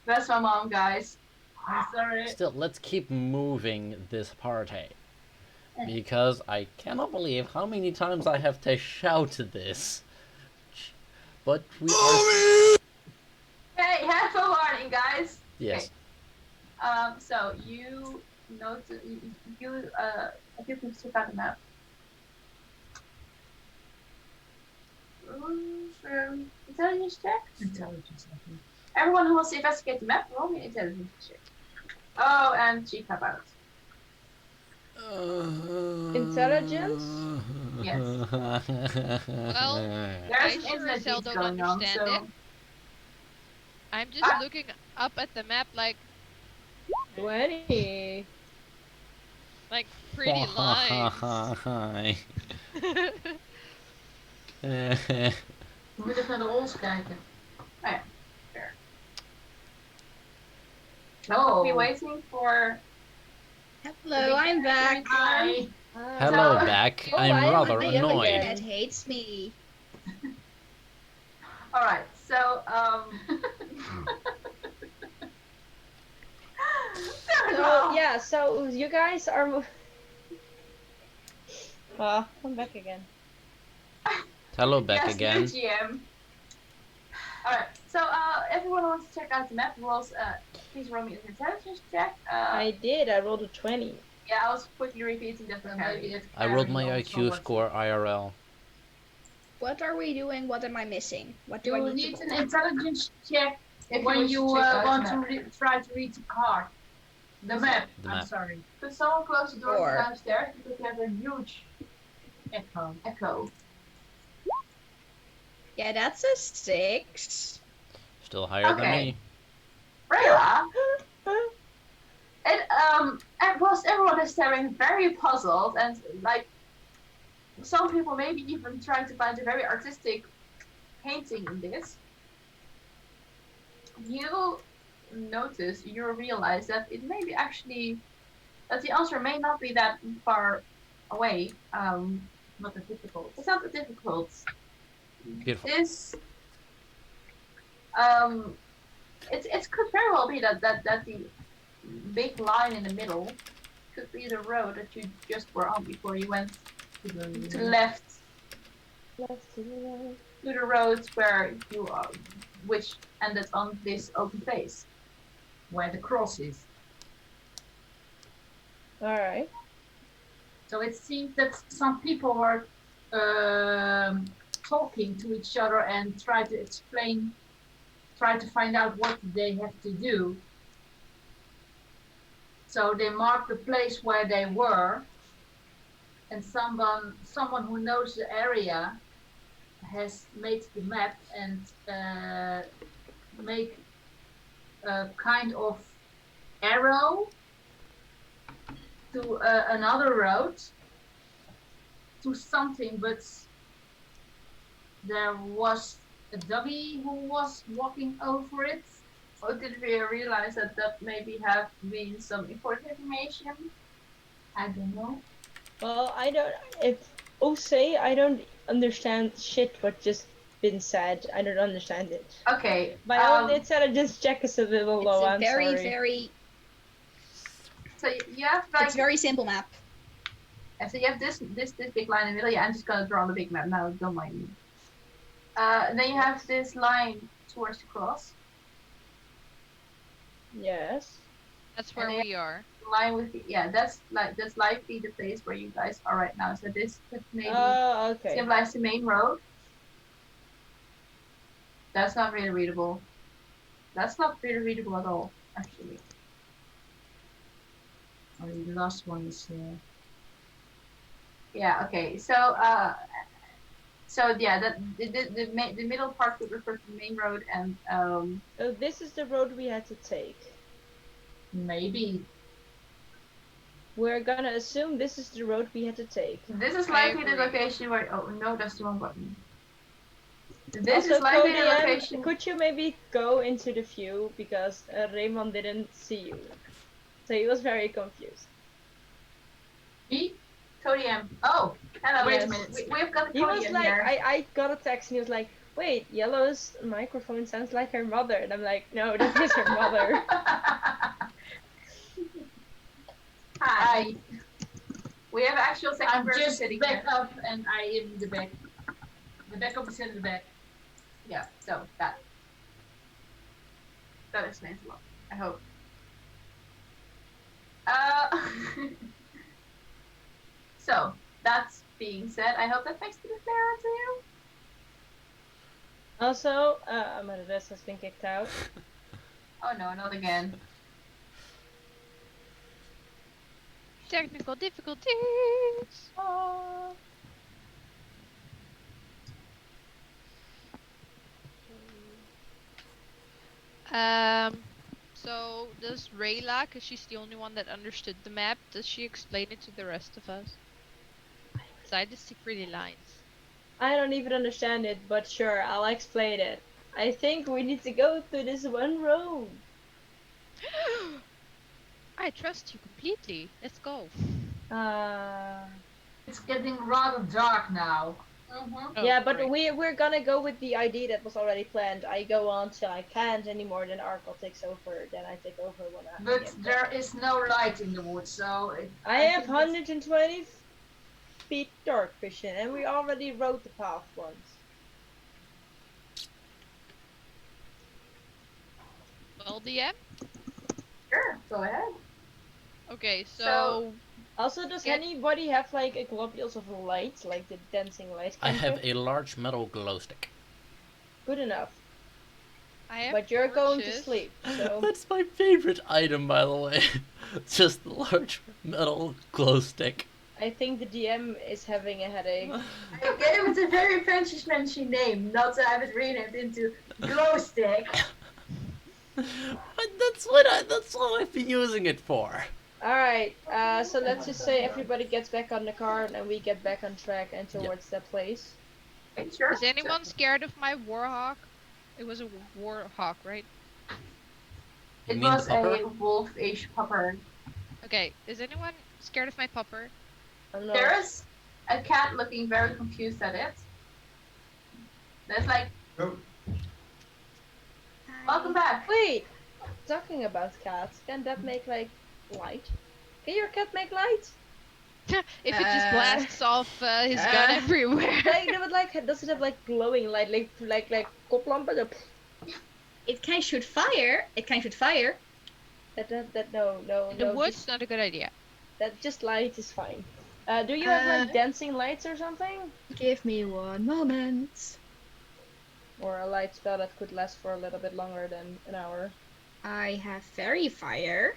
S1: That's my mom, guys.
S3: I'm sorry.
S5: Still, let's keep moving this party. Because I cannot believe how many times I have to shout this. But we are...
S1: Hey, have a warning, guys.
S5: Yes.
S1: Okay. So you note if you can check out the map. Intelligence check.
S3: Intelligence, I think.
S1: Everyone who wants to investigate the map, roll me an intelligence check. Oh, and she cut out.
S8: Intelligence?
S1: Yes.
S2: Well,
S1: There's
S2: I
S1: an
S2: sure
S1: internet
S2: as hell
S1: feed
S2: don't
S1: going on,
S2: understand
S1: so.
S2: it. I'm just looking up at the map like
S8: 20.
S2: pretty lines.
S3: We moeten even naar de rolls kijken.
S1: Oh, ja. Fair.
S3: Oh.
S1: We're waiting for.
S4: Hello, I'm back.
S3: Hi.
S5: Hello, back.
S8: Oh,
S5: I'm
S8: I am
S5: rather
S8: again.
S5: annoyed.
S4: Internet hates me.
S1: Alright, so,
S8: So, yeah, so you guys are. I'm back again.
S5: Hello, back
S1: yes,
S5: again.
S1: new GM. Alright, so, everyone wants to check out the map rolls, please roll me an intelligence check.
S8: I did, I rolled a 20.
S1: Yeah, I was quickly repeating that for Harry.
S5: I rolled my IQ score IRL.
S4: What are we doing? What am I missing? What do I
S3: You
S4: need
S3: need
S4: to
S3: an intelligence check
S1: If
S3: when
S1: wish
S3: you
S1: to check out
S3: want
S1: the
S3: to
S1: map.
S3: try to read the card. The map.
S5: The
S3: I'm
S5: map.
S3: sorry.
S1: Could someone close the door
S4: Or-
S1: downstairs because we have a huge
S3: Echo.
S4: Yeah, that's a 6.
S5: Still higher than
S1: Okay.
S5: me.
S1: Rayla, everyone is staring very puzzled and like some people maybe even trying to find a very artistic painting in this. You realize that it may be actually that the answer may not be that far away.
S3: Not that difficult.
S1: It's not that difficult.
S5: Beautiful.
S1: This it could very well be that the big line in the middle could be the road that you just were on before you went to the left to the road where you are, which ended on this open place
S3: Where the cross is.
S8: Alright.
S3: So it seems that some people were talking to each other and try to find out what they have to do. So they marked the place where they were, and someone who knows the area has made the map and make a kind of arrow to another road to something, but there was a dummy who was walking over it.
S1: or did we realize that maybe have been some important information?
S3: I don't know.
S8: Well, I don't understand shit what just been said. I don't understand it.
S1: Okay.
S8: My own intelligence check is a little low,
S4: It's a
S8: I'm
S4: very,
S8: sorry.
S4: very,
S1: So you have like
S4: it's a very simple map.
S1: so you have this big line in the middle. Yeah, I'm just gonna draw on the big map now. Don't mind me. And then you have this line towards the cross.
S8: Yes.
S2: That's where
S1: And
S2: we are.
S1: line with the, yeah, that's likely the place where you guys are right now. So this could maybe
S8: Oh, okay.
S1: symbolize the main road. That's not really readable. That's not really readable at all, actually.
S3: Oh, the last one is.
S1: Yeah. Okay. So yeah, that the middle part would refer to the main road, and
S8: So this is the road we had to take.
S3: Maybe.
S8: We're gonna assume this is the road we had to take.
S1: this is
S2: I
S1: likely the
S2: agree.
S1: location where. Oh no, that's the wrong button. This
S8: Also,
S1: is likely the
S8: Cody,
S1: location.
S8: could you maybe go into the view because Raymond didn't see you, so he was very confused.
S1: Me? Cody M. Oh, hello. Wait a
S8: Yes.
S1: minute. We've got
S8: He
S1: Cody
S8: was
S1: in
S8: like,
S1: here.
S8: I got a text and he was like, wait, Yellow's microphone sounds like her mother, and I'm like, no, that is her mother.
S1: Hi. We have actual second
S3: I'm
S1: person
S3: just
S1: sitting
S3: back
S1: here.
S3: up and I am the back. The backup is in the back.
S1: Yeah. So that explains a lot. I hope. So that's being said, I hope that makes it clearer to you.
S8: Also, Amadis has been kicked out.
S1: Oh no, not again.
S2: Technical difficulties. So does Rayla, because she's the only one that understood the map, does she explain it to the rest of us? Because I just see pretty lines.
S8: I don't even understand it, but sure, I'll explain it. I think we need to go to this one road.
S2: I trust you completely. Let's go.
S3: It's getting rather dark now.
S2: Oh,
S8: Yeah, but
S2: great.
S8: we're gonna go with the ID that was already planned. I go on till I can't anymore, then Arkle takes over, then I take over when I
S3: But
S8: am
S3: there
S8: done.
S3: is no light in the woods, so
S8: I have
S3: think it's-
S8: 120 feet dark vision, and we already rode the path once.
S2: Well, DM?
S1: Sure, go ahead.
S2: Okay,
S1: So-
S8: Also, does
S2: Get-
S8: anybody have like a globules of light, like the dancing light?
S5: I have
S8: cantrip?
S5: a large metal glow stick.
S8: Good enough.
S2: I have
S8: But you're going to
S2: torches.
S8: sleep, so
S5: That's my favorite item, by the way. Just the large metal glow stick.
S8: I think the DM is having a headache.
S1: I gave it a very Frenchmancy name, not to have it renamed into glow stick.
S5: But that's what I've been using it for.
S8: Alright, so let's just say everybody gets back on the cart and we get back on track and towards that place.
S1: Okay, sure.
S2: Is anyone scared of my warhawk? It was a warhawk, right?
S5: You
S1: It
S5: mean
S1: was
S5: the pupper?
S1: a wolfish pupper.
S2: Okay, is anyone scared of my pupper?
S8: I'm not.
S1: There is a cat looking very confused at it. There's like,
S6: Oh,
S1: welcome back.
S8: Wait! Talking about cats, can that make like light? Can your cat make light?
S2: If it just blasts off his gun everywhere.
S8: Like, no, but like, does it have like glowing light, like koplampen?
S4: It can shoot fire. It can shoot fire.
S8: No.
S2: In the woods, not a good idea.
S8: That just light is fine. Do you have like dancing lights or something?
S4: Give me one moment.
S8: Or a light spell that could last for a little bit longer than an hour?
S4: I have fairy fire.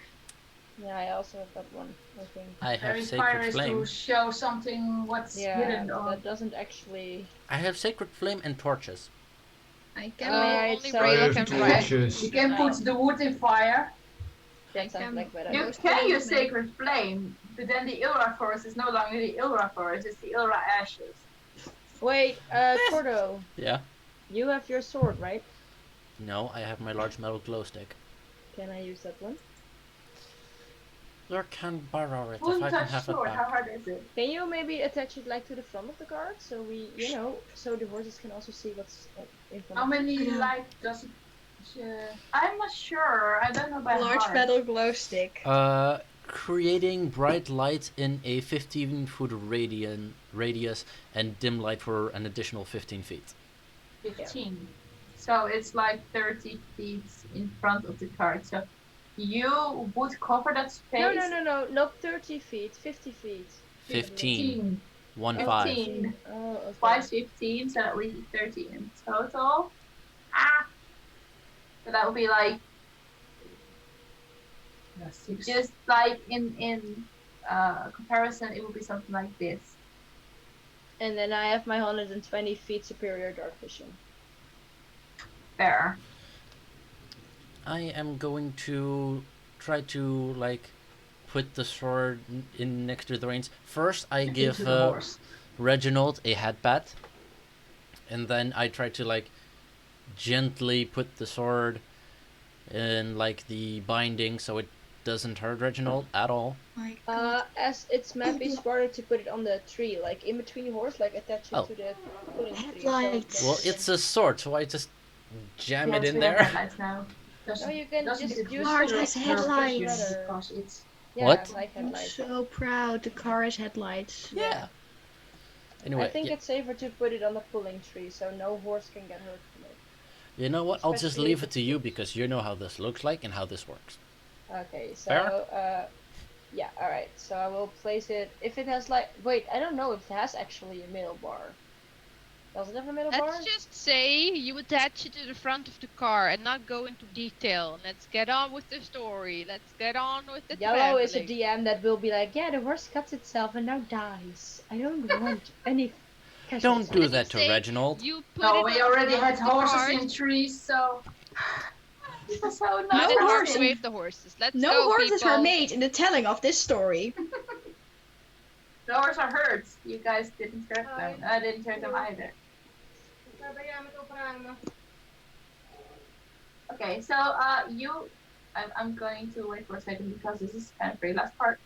S8: Yeah, I also have that one, I think.
S5: I have
S3: Very fire
S5: sacred
S3: is
S5: flame.
S3: to show something what's
S8: Yeah,
S3: hidden
S8: but
S3: or
S8: that doesn't actually...
S5: I have sacred flame and torches.
S4: I can
S8: Alright,
S2: only
S8: so
S6: I
S2: Rayla
S6: have
S2: can
S6: torches.
S3: you can put the wood in fire.
S8: that sounds like better.
S1: You
S4: Most
S1: can
S4: people
S1: use
S4: make-
S1: Sacred Flame, but then the Ilra Forest is no longer the Ilra Forest, it's the Ilra Ashes.
S8: Wait, Cordo,
S5: Yeah?
S8: you have your sword, right?
S5: No, I have my large metal glow stick.
S8: Can I use that one?
S5: You can borrow it
S1: Full
S5: if I can
S1: touch
S5: have it
S1: sword, how
S5: back.
S1: hard is it?
S8: Can you maybe attach it like to the front of the cart so we, so the horses can also see what's in front
S1: How
S8: of
S1: many light does it? I'm not sure, I don't know by
S4: large
S1: heart.
S4: metal glow stick.
S5: Creating bright light in a 15-foot radius and dim light for an additional 15 feet.
S1: 15. So it's like 30 feet in front of the cart. So you would cover that space.
S8: No, not 30 feet, 50 feet.
S5: 15. 1
S8: Oh,
S5: 5.
S1: 15.
S8: Oh, okay.
S1: 5 15, so that would be 30 in total. So that would be like just like in comparison, it would be something like this.
S8: And then I have my 120 feet superior dark vision.
S1: There.
S5: I am going to try to like put the sword in next to the reins. First, I give
S3: Into the horse.
S5: Reginald a headbat, and then I try to like gently put the sword in like the binding so it doesn't hurt Reginald at all.
S4: My God.
S8: As it's maybe smarter to put it on the tree, like in between the horse, like attach it
S5: Oh.
S8: to the pulling tree.
S4: Headlights.
S5: Well, it's a sword, so I just jam it in
S1: We have
S5: there.
S1: headlights now.
S8: No, you can
S3: Doesn't
S8: just
S3: it
S8: use
S4: Car
S8: the
S4: has
S8: extra
S4: headlights.
S8: leather.
S3: Because it's
S8: Yeah,
S5: What?
S8: like
S4: I'm
S8: headlights.
S4: so proud. The car has headlights.
S5: Yeah. Anyway,
S8: I think
S5: yeah.
S8: it's safer to put it on the pulling tree, so no horse can get hurt from it.
S5: You know what? I'll just
S8: Especially
S5: leave
S8: if
S5: it to you because you know how this looks like and how this works.
S8: Okay, so
S5: Fair?
S8: yeah, all right. So I will place it. If it has like, wait, I don't know if it has actually a middle bar. Does it have a middle bar?
S2: Let's just say you attach it to the front of the car and not go into detail. Let's get on with the story. Let's get on with the
S8: Yellow is a
S2: traveling.
S8: DM that will be like, yeah, the horse cuts itself and now dies. I don't want any.
S5: Don't do
S2: And
S5: that to
S2: say
S5: Reginald.
S2: You put
S1: No,
S2: it
S1: we
S2: on
S1: already
S2: the
S1: had
S2: front of the
S1: horses
S2: cart.
S1: in trees, so. This was so
S2: Let
S1: nice.
S2: it
S4: No
S2: work
S4: horses.
S2: away with the horses. Let's
S4: No
S2: go,
S4: horses
S2: people.
S4: were made in the telling of this story.
S1: The horses are hurt. You guys didn't hurt them. I didn't hurt them either. Okay, so I'm going to wait for a second because this is kind of the last part.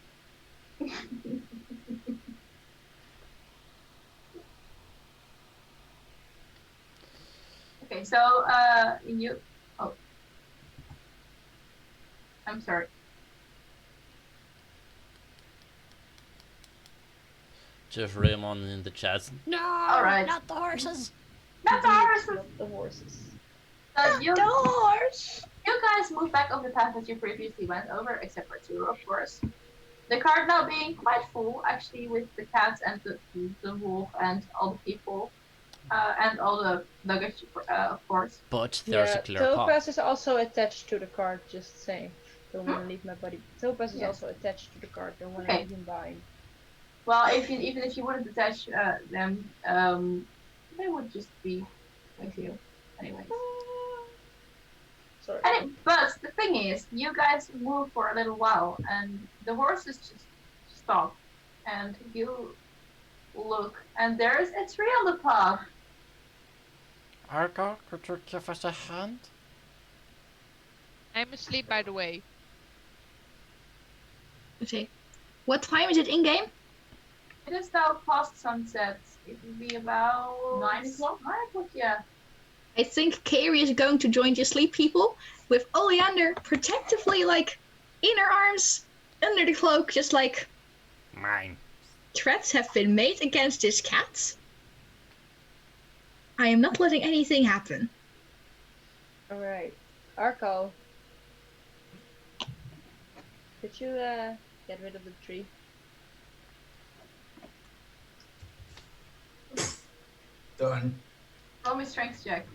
S1: Okay, so oh, I'm sorry.
S5: Just Raymond in the chat. No,
S1: Alright.
S5: not the horses.
S1: Not the horses.
S8: Not the horses.
S1: You
S4: The horse.
S1: guys move back over the path that you previously went over, except for two, of course. The cart now being quite full, actually, with the cats and the wolf and all the people, and all the luggage, of course.
S5: But there's
S8: Yeah,
S5: a clear path.
S8: Topaz is also attached to the cart, just saying. Don't want to leave my body. Topaz is
S1: Yes.
S8: also attached to the cart, don't want to
S1: Okay.
S8: leave him behind.
S1: Well, even if you wouldn't attach them, they would just be with you, anyways.
S8: Sorry.
S1: But the thing is, you guys move for a little while, and the horses just stop, and you look, and there's a tree on the path.
S5: Argo, could you give us a hand?
S2: I'm asleep, by the way.
S4: Okay. What time is it in game?
S1: It is now past sunset. It will be about
S3: 9 o'clock?
S1: 9 o'clock, yeah.
S4: I think Carrie is going to join the sleep people with Oleander protectively, like, in her arms, under the cloak, just like
S5: Mine.
S4: threats have been made against this cat. I am not letting anything happen.
S8: Alright. Arco. Could you get rid of the tree?
S6: Done.
S1: Roll me strength check.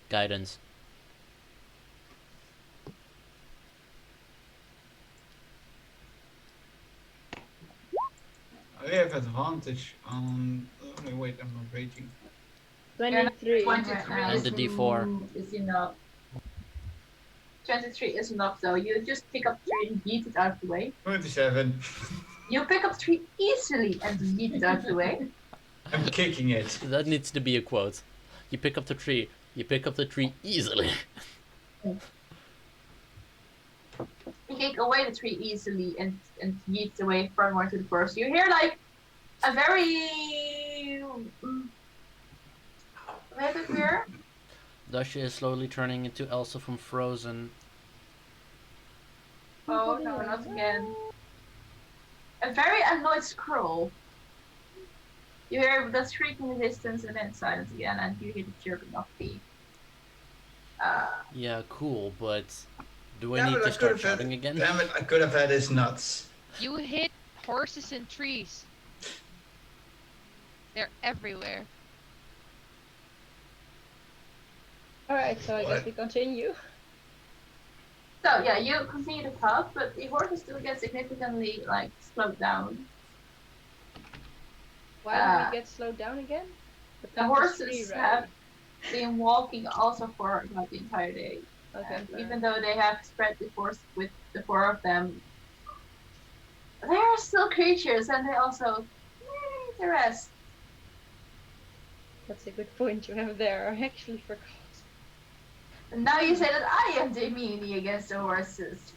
S5: Guidance.
S6: I have advantage on. Oh, no, wait, I'm not raging.
S8: 23.
S1: 23
S5: And the D4.
S3: Is enough.
S1: 23 is enough, though. You just pick up the tree and yeet it out of the way.
S6: 27.
S1: You pick up the tree easily and yeet it out of the way.
S6: I'm kicking it.
S5: That needs to be a quote. You pick up the tree. You pick up the tree easily.
S1: You kick away the tree easily and yeet it away furthermore to the forest. You hear like a very clear.
S5: Dasha is slowly turning into Elsa from Frozen.
S1: Oh no, not again. A very annoyed scroll. You hear the shriek in the distance and then silence again, and you hear the chirping of the
S5: Yeah, cool, but do I
S6: Damn
S5: need
S6: it,
S5: to
S6: I could
S5: start
S6: have had.
S5: shouting again?
S6: Damn it, I could have had his nuts.
S2: You hit horses and trees. They're everywhere.
S8: Alright, so I guess
S6: What?
S8: we continue.
S1: So yeah, you continue to puff, but the horses still get significantly like slowed down.
S8: Why did we get slowed down again?
S1: The horses have been walking also for about the entire day.
S8: Okay,
S1: And
S8: fair.
S1: even though they have spread the force with the 4 of them, they are still creatures and they also need the rest.
S8: That's a good point you have there. I actually forgot.
S1: And now you say that I am the immunity against the horses.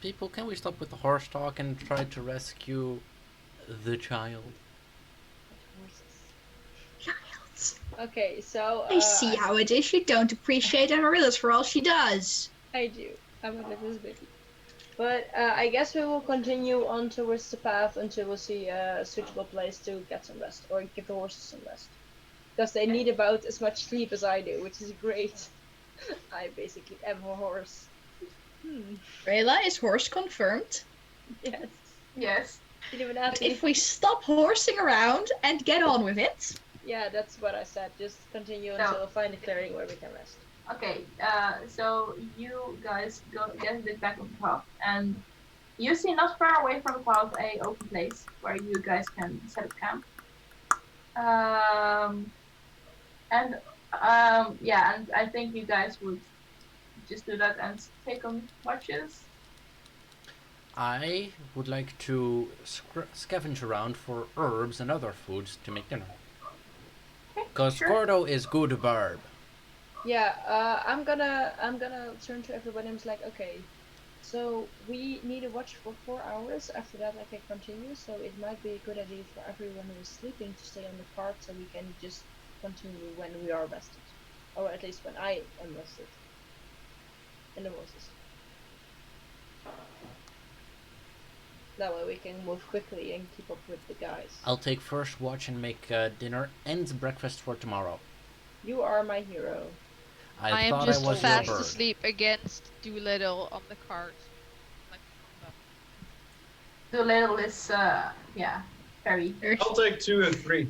S5: People, can we stop with the horse talk and try to rescue the child?
S4: Childs.
S8: Okay, so
S4: I see how it is. You don't appreciate Amaryllis for all she does.
S8: I do. I'm a little baby. But I guess we will continue on towards the path until we see a suitable place to get some rest or give the horses some rest. Because they need about as much sleep as I do, which is great. I basically am a horse.
S4: Rayla, is horse confirmed?
S8: Yes.
S1: Yes.
S8: You didn't even
S4: But
S8: ask me.
S4: if we stop horsing around and get on with it,
S8: Yeah, that's what I said. Just continue until we find a clearing where we can rest.
S1: Okay, so you guys get a bit back on the path, and you see not far away from the path a open place where you guys can set up camp. And I think you guys would just do that and take on watches.
S5: I would like to scavenge around for herbs and other foods to make dinner. Because
S1: sure.
S5: Gordo is good barb.
S8: Yeah, I'm gonna turn to everybody and be like, okay, so we need a watch for 4 hours. After that, I can continue. So it might be a good idea for everyone who is sleeping to stay on the cart, so we can just continue when we are rested, or at least when I am rested. And the horses. That way we can move quickly and keep up with the guys.
S5: I'll take first watch and make dinner and breakfast for tomorrow.
S8: You are my hero.
S2: I am
S5: thought
S2: just
S5: I was
S2: fast
S5: your bird.
S2: asleep against Doolittle on the cart. Like,
S1: Doolittle is very.
S6: I'll take 2 and 3.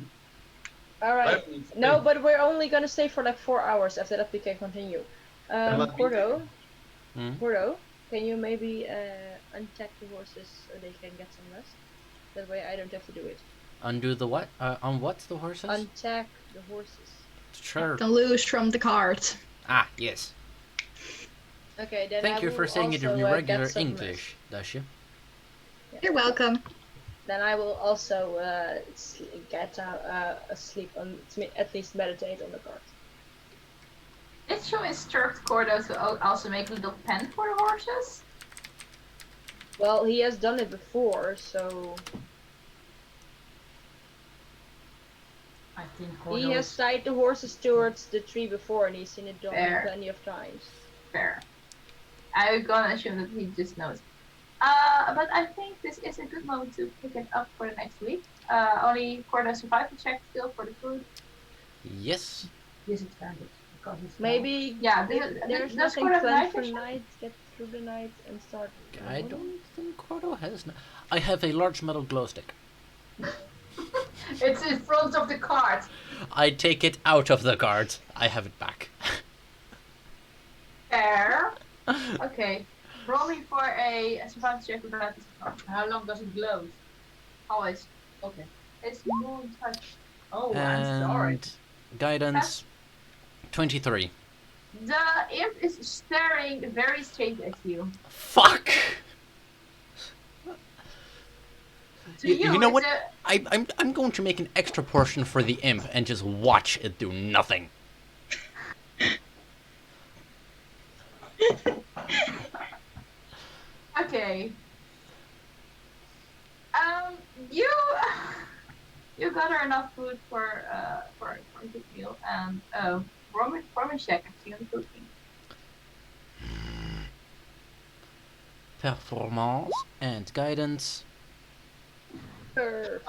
S8: Alright. No, but we're only gonna stay for like 4 hours. After that we can continue. Gordo, Gordo, can you maybe untack the horses so they can get some rest? That way I don't have to do it.
S5: Undo the what? On what, the horses?
S8: Untack the horses.
S5: Sure.
S4: can lose from the cart.
S5: Ah, yes.
S8: Okay, then
S5: Thank
S8: I
S5: you
S8: will
S5: for saying it in
S8: also,
S5: regular
S8: get some
S5: English, Dasha.
S8: rest.
S4: You're welcome.
S8: Then I will also get asleep on, at least meditate on the cart.
S1: Did you instruct Gordo to also make a little pen for the horses?
S8: Well, he has done it before, so
S3: I think
S8: he has tied the horses towards the tree before, and he's seen it done
S1: Fair.
S8: plenty of times.
S1: Fair. I'm gonna assume that he just knows. But I think this is a good moment to pick it up for the next week. Only for the survival check still for the food.
S5: Yes.
S3: disadvantage because it's
S8: Maybe
S1: Yeah,
S8: there's
S1: does
S8: nothing
S1: Gordo have
S8: planned
S1: night
S8: for
S1: vision?
S8: night. Get through the night and start.
S5: I don't think Gordo has. I have a large metal glow stick.
S1: It's in front of the cart.
S5: I take it out of the cart. I have it back.
S1: Fair. Okay. Roll me for a survival check with that.
S3: How long does it glow?
S1: Always.
S3: Okay.
S1: It's moon touch.
S3: Oh, I'm sorry.
S5: And guidance 23.
S1: The imp is staring very straight at you.
S5: Fuck!
S1: To
S5: You know
S1: it's
S5: what? I'm going to make an extra portion for the imp and just watch it do nothing.
S1: Okay. You gather enough food for a good meal and Roman check actually on the cooking.
S5: Performance and guidance.
S8: Perfect.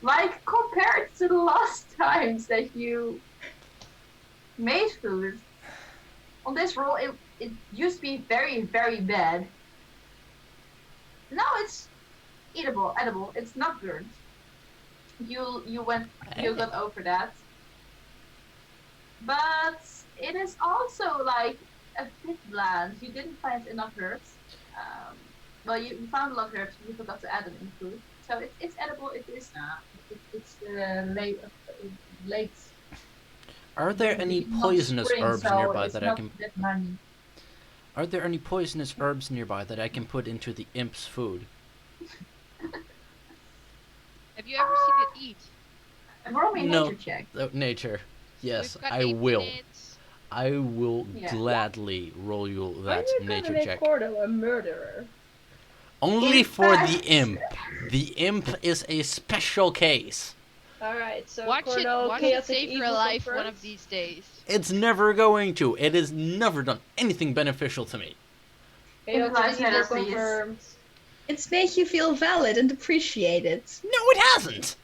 S1: Like compared the last times that you made food on this roll, it used to be very, very bad. Now it's edible. It's not burnt. You got over that. But it is also like a bit bland. You didn't find enough herbs. Well, you found a lot of herbs, but you forgot to add them in food. So it's edible. It is. It's late.
S5: Are there any
S1: not
S5: poisonous
S1: spring,
S5: herbs
S1: so
S5: nearby
S1: it's
S5: that I
S1: not
S5: can?
S1: that money.
S5: Are there any poisonous herbs nearby that I can put into the imp's food?
S2: Have you ever seen it eat?
S1: Roll me a
S5: No.
S1: nature check.
S5: Nature. Yes,
S2: We've got
S5: I
S2: 8
S5: will.
S2: minutes.
S5: I will
S1: Yeah.
S5: gladly roll you
S8: Are
S5: that
S8: you gonna
S5: nature
S8: make
S5: check.
S8: Cordo a murderer?
S5: Only
S1: In
S5: for the
S1: fact-
S5: imp. The imp is a special case.
S8: Alright, so
S2: Watch it
S8: Cordo, chaotic
S2: save your
S8: evil
S2: life one
S8: confirmed?
S2: of these days.
S5: It's never going to. It has never done anything beneficial to me.
S8: Chaotic
S1: Advice
S8: evil
S1: letter, please.
S8: confirmed.
S4: It's made you feel valid and appreciated.
S5: No, it hasn't.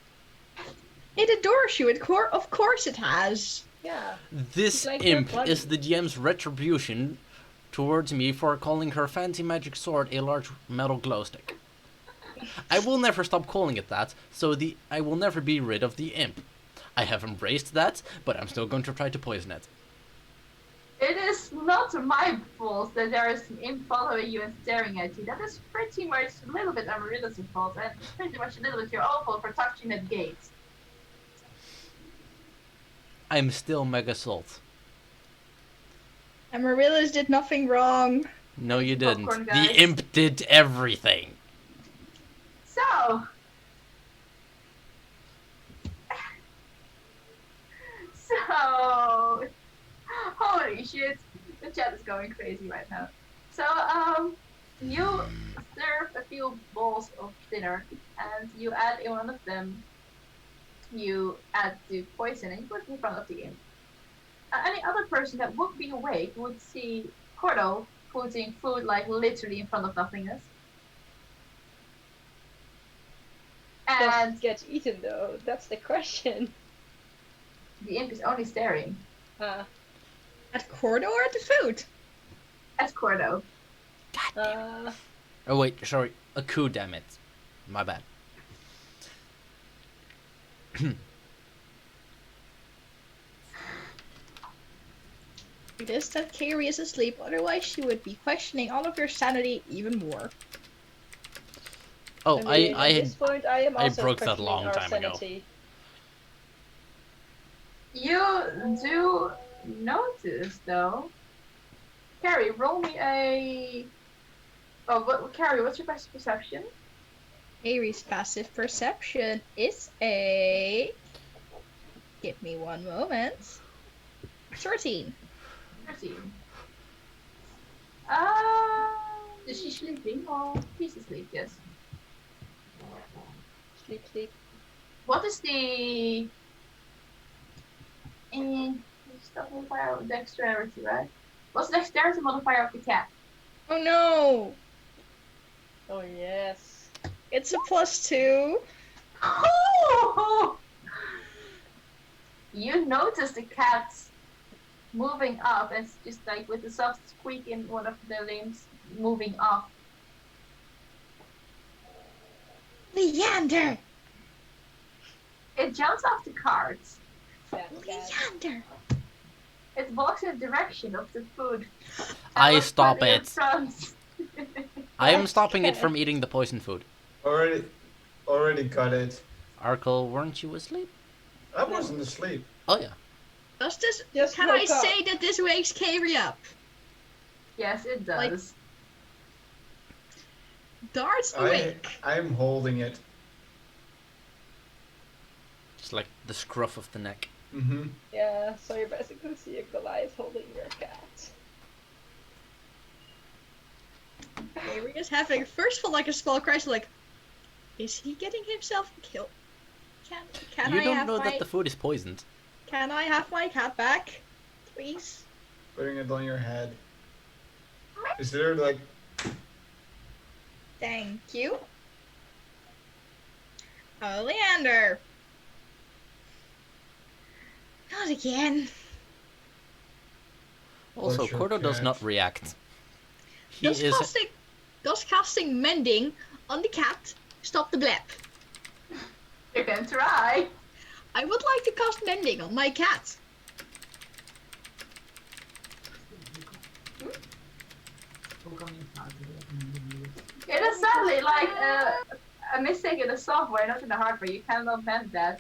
S4: It adores you. Of course it has.
S8: Yeah.
S5: This
S8: It's like your
S5: imp
S8: buddy.
S5: is the GM's retribution towards me for calling her fancy magic sword a large metal glow stick. I will never stop calling it that, so I will never be rid of the imp. I have embraced that, but I'm still going to try to poison it.
S1: It is not my fault that there is an imp following you and staring at you. That is pretty much a little bit Amarilla's fault, and it's pretty much a little bit your own fault for touching that gate.
S5: I'm still Mega Salt.
S4: Amaryllis did nothing wrong.
S5: No, you didn't.
S1: Popcorn,
S5: The
S1: guys.
S5: imp did everything.
S1: So, holy shit, the chat is going crazy right now. So, you serve a few bowls of dinner, and you add in one of them, you add the poison, and you put it in front of the imp. Any other person that would be awake would see Cordo putting food like literally in front of nothingness.
S8: Does
S1: And
S8: it get eaten though? That's the question.
S1: the imp is only staring
S4: At Cordo or at the food?
S1: at Cordo.
S5: Oh wait, sorry. A coup, damn it. My bad.
S4: It is that Carrie is asleep, otherwise she would be questioning all of your sanity even more.
S5: Oh,
S8: I mean,
S5: I
S8: at
S5: had.
S8: this point, I am
S5: I
S8: also
S5: broke that
S8: questioning
S5: long
S8: our
S5: time ago.
S8: sanity.
S1: You do notice, though. Carrie, roll me a. Oh, Carrie, what's your best perception?
S4: Carrie's passive perception is a... Give me one moment. 13.
S1: 13. Is she sleeping? Oh, she's asleep, yes.
S8: Sleep, sleep.
S1: What is the. Stuff modifier of dexterity, right? What's the dexterity modifier of the cat?
S4: Oh no!
S8: Oh yes.
S4: It's a +2.
S1: You notice the cat moving up, and it's just like with a soft squeak in one of the limbs moving up.
S4: Leander!
S1: It jumps off the cart.
S8: Fat cat.
S4: Leander!
S1: It walks in the direction of the food.
S5: I
S1: And
S5: stop
S1: put in
S5: it.
S1: front.
S5: I am stopping it from eating the poison food.
S6: Already got it.
S5: Arkle, weren't you asleep?
S6: I wasn't asleep.
S5: Oh yeah.
S4: Does this...
S8: Just
S4: Can I
S8: woke up.
S4: say that this wakes Carrie up?
S1: Yes, it does.
S4: Like- Dart's awake.
S6: I'm holding it.
S5: Just like the scruff of the neck.
S6: Mm-hmm.
S8: Yeah, so you're basically seeing Goliath holding your cat.
S4: Carrie is having, first of all, like a small crisis, like, is he getting himself killed? Can
S5: You
S4: I
S5: don't
S4: have
S5: know
S4: my...
S5: that the food is poisoned.
S4: Can I have my cat back? Please?
S6: Putting it on your head. Is there like...
S4: Thank you. Oh, Leander. Not again.
S5: Also,
S9: What's your
S5: Cordo does
S9: cat?
S5: not react. He
S4: Does
S5: is.
S4: casting mending on the cat stop the blep?
S1: You can try.
S4: I would like to cast mending on my cat.
S1: It is sadly like a mistake in the software, not in the hardware. You cannot mend that.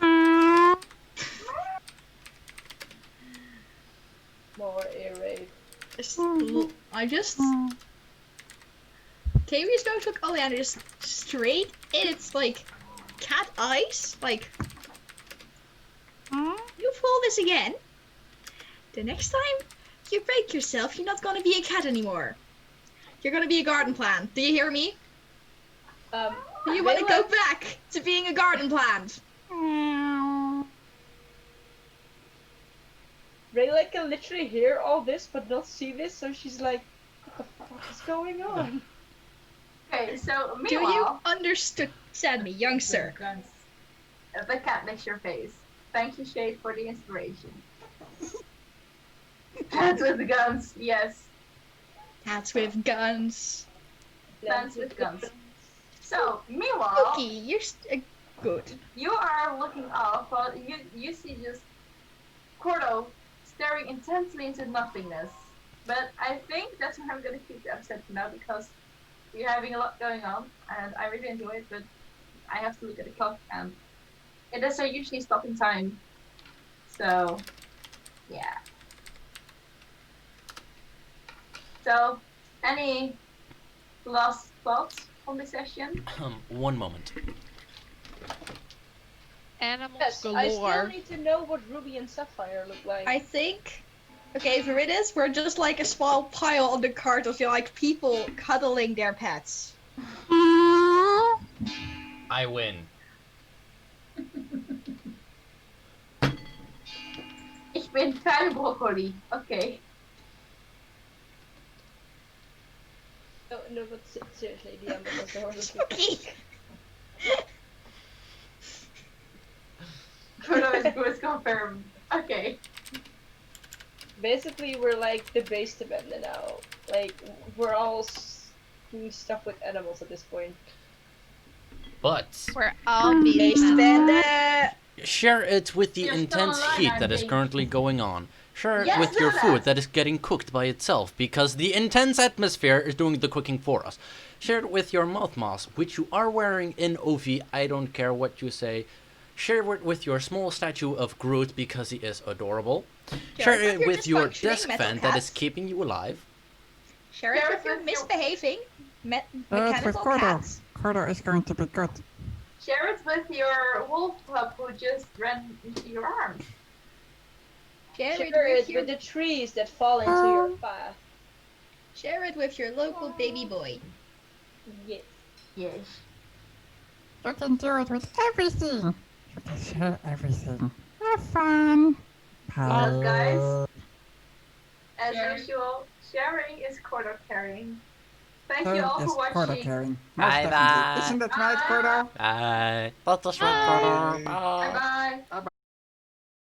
S8: More irate.
S4: I just. Kaylee's going to look Oleander just straight in its like cat eyes. Like, you pull this again. The next time you break yourself, you're not gonna be a cat anymore. You're gonna be a garden plant. Do you hear me? Do you want to go back to being a garden plant?
S8: Rayla can literally hear all this but not see this, so she's like, what the fuck is going on?
S1: Okay, so
S4: Do you
S1: meanwhile,
S4: understand me, young sir?
S1: the cat makes your face. Thank you, Shade, for the inspiration. Cats with guns, yes.
S4: Cats with guns.
S1: Plants with guns. So, meanwhile,
S4: Okay, you're good.
S1: you are looking off, while you see just Cordo staring intensely into nothingness. But I think that's where I'm gonna keep the episode for now because we're having a lot going on and I really enjoy it, but I have to look at the clock and it doesn't usually stop in time. So, yeah. So, any last thoughts on the session?
S5: One moment.
S2: Animals
S8: Yes, I still
S2: galore.
S8: need to know what Ruby and Sapphire look like.
S4: I think. Okay, for it is, we're just like a small pile on the cart of like people cuddling their pets.
S5: I win.
S1: Ich bin kein Brokkoli. Okay.
S8: No, but seriously, DM, because there was a
S4: Okay.
S1: Cordo is confirmed. Okay.
S8: Basically, we're like the base to Benda now. Like, we're all doing stuff with animals at this point.
S5: But
S2: We're all
S4: Base
S2: being
S4: Benda.
S5: share it with the
S3: You're still
S5: intense
S3: alive,
S5: heat
S3: I
S5: that is
S3: think.
S5: currently going on. Share it
S1: Yes,
S5: with your
S1: Lila.
S5: food that is getting cooked by itself, because the intense atmosphere is doing the cooking for us. Share it with your mouth mask, which you are wearing in OV, I don't care what you say. Share it with your small statue of Groot, because he is adorable. Share it with your
S4: dysfunctioning
S5: desk
S4: metal
S5: fan that is
S4: cats.
S5: keeping you alive.
S4: Share it with your misbehaving
S7: With
S4: mechanical
S7: Cordo.
S4: cats.
S7: Cordo is going to be good.
S1: Share it with your wolf pup who just ran into your arms.
S4: Share it
S8: Share
S4: with
S8: it
S4: your
S8: with the trees that fall into your path.
S4: share it with your local baby boy.
S8: Yes.
S1: Yes.
S7: You can do it with everything. You can share everything. Have fun.
S1: Well, guys,
S7: Bye.
S1: as
S3: Sharing.
S1: usual, sharing is Cordo caring. Thank you
S7: Sharing
S1: all
S7: is
S1: for
S7: Cordo
S1: watching.
S7: caring. Most
S5: Bye
S7: definitely.
S5: bye.
S7: Isn't that right, Cordo?
S5: Bye. That is right,
S2: Bye.
S5: Cordo.
S6: Bye.
S5: Bye.
S1: Bye bye.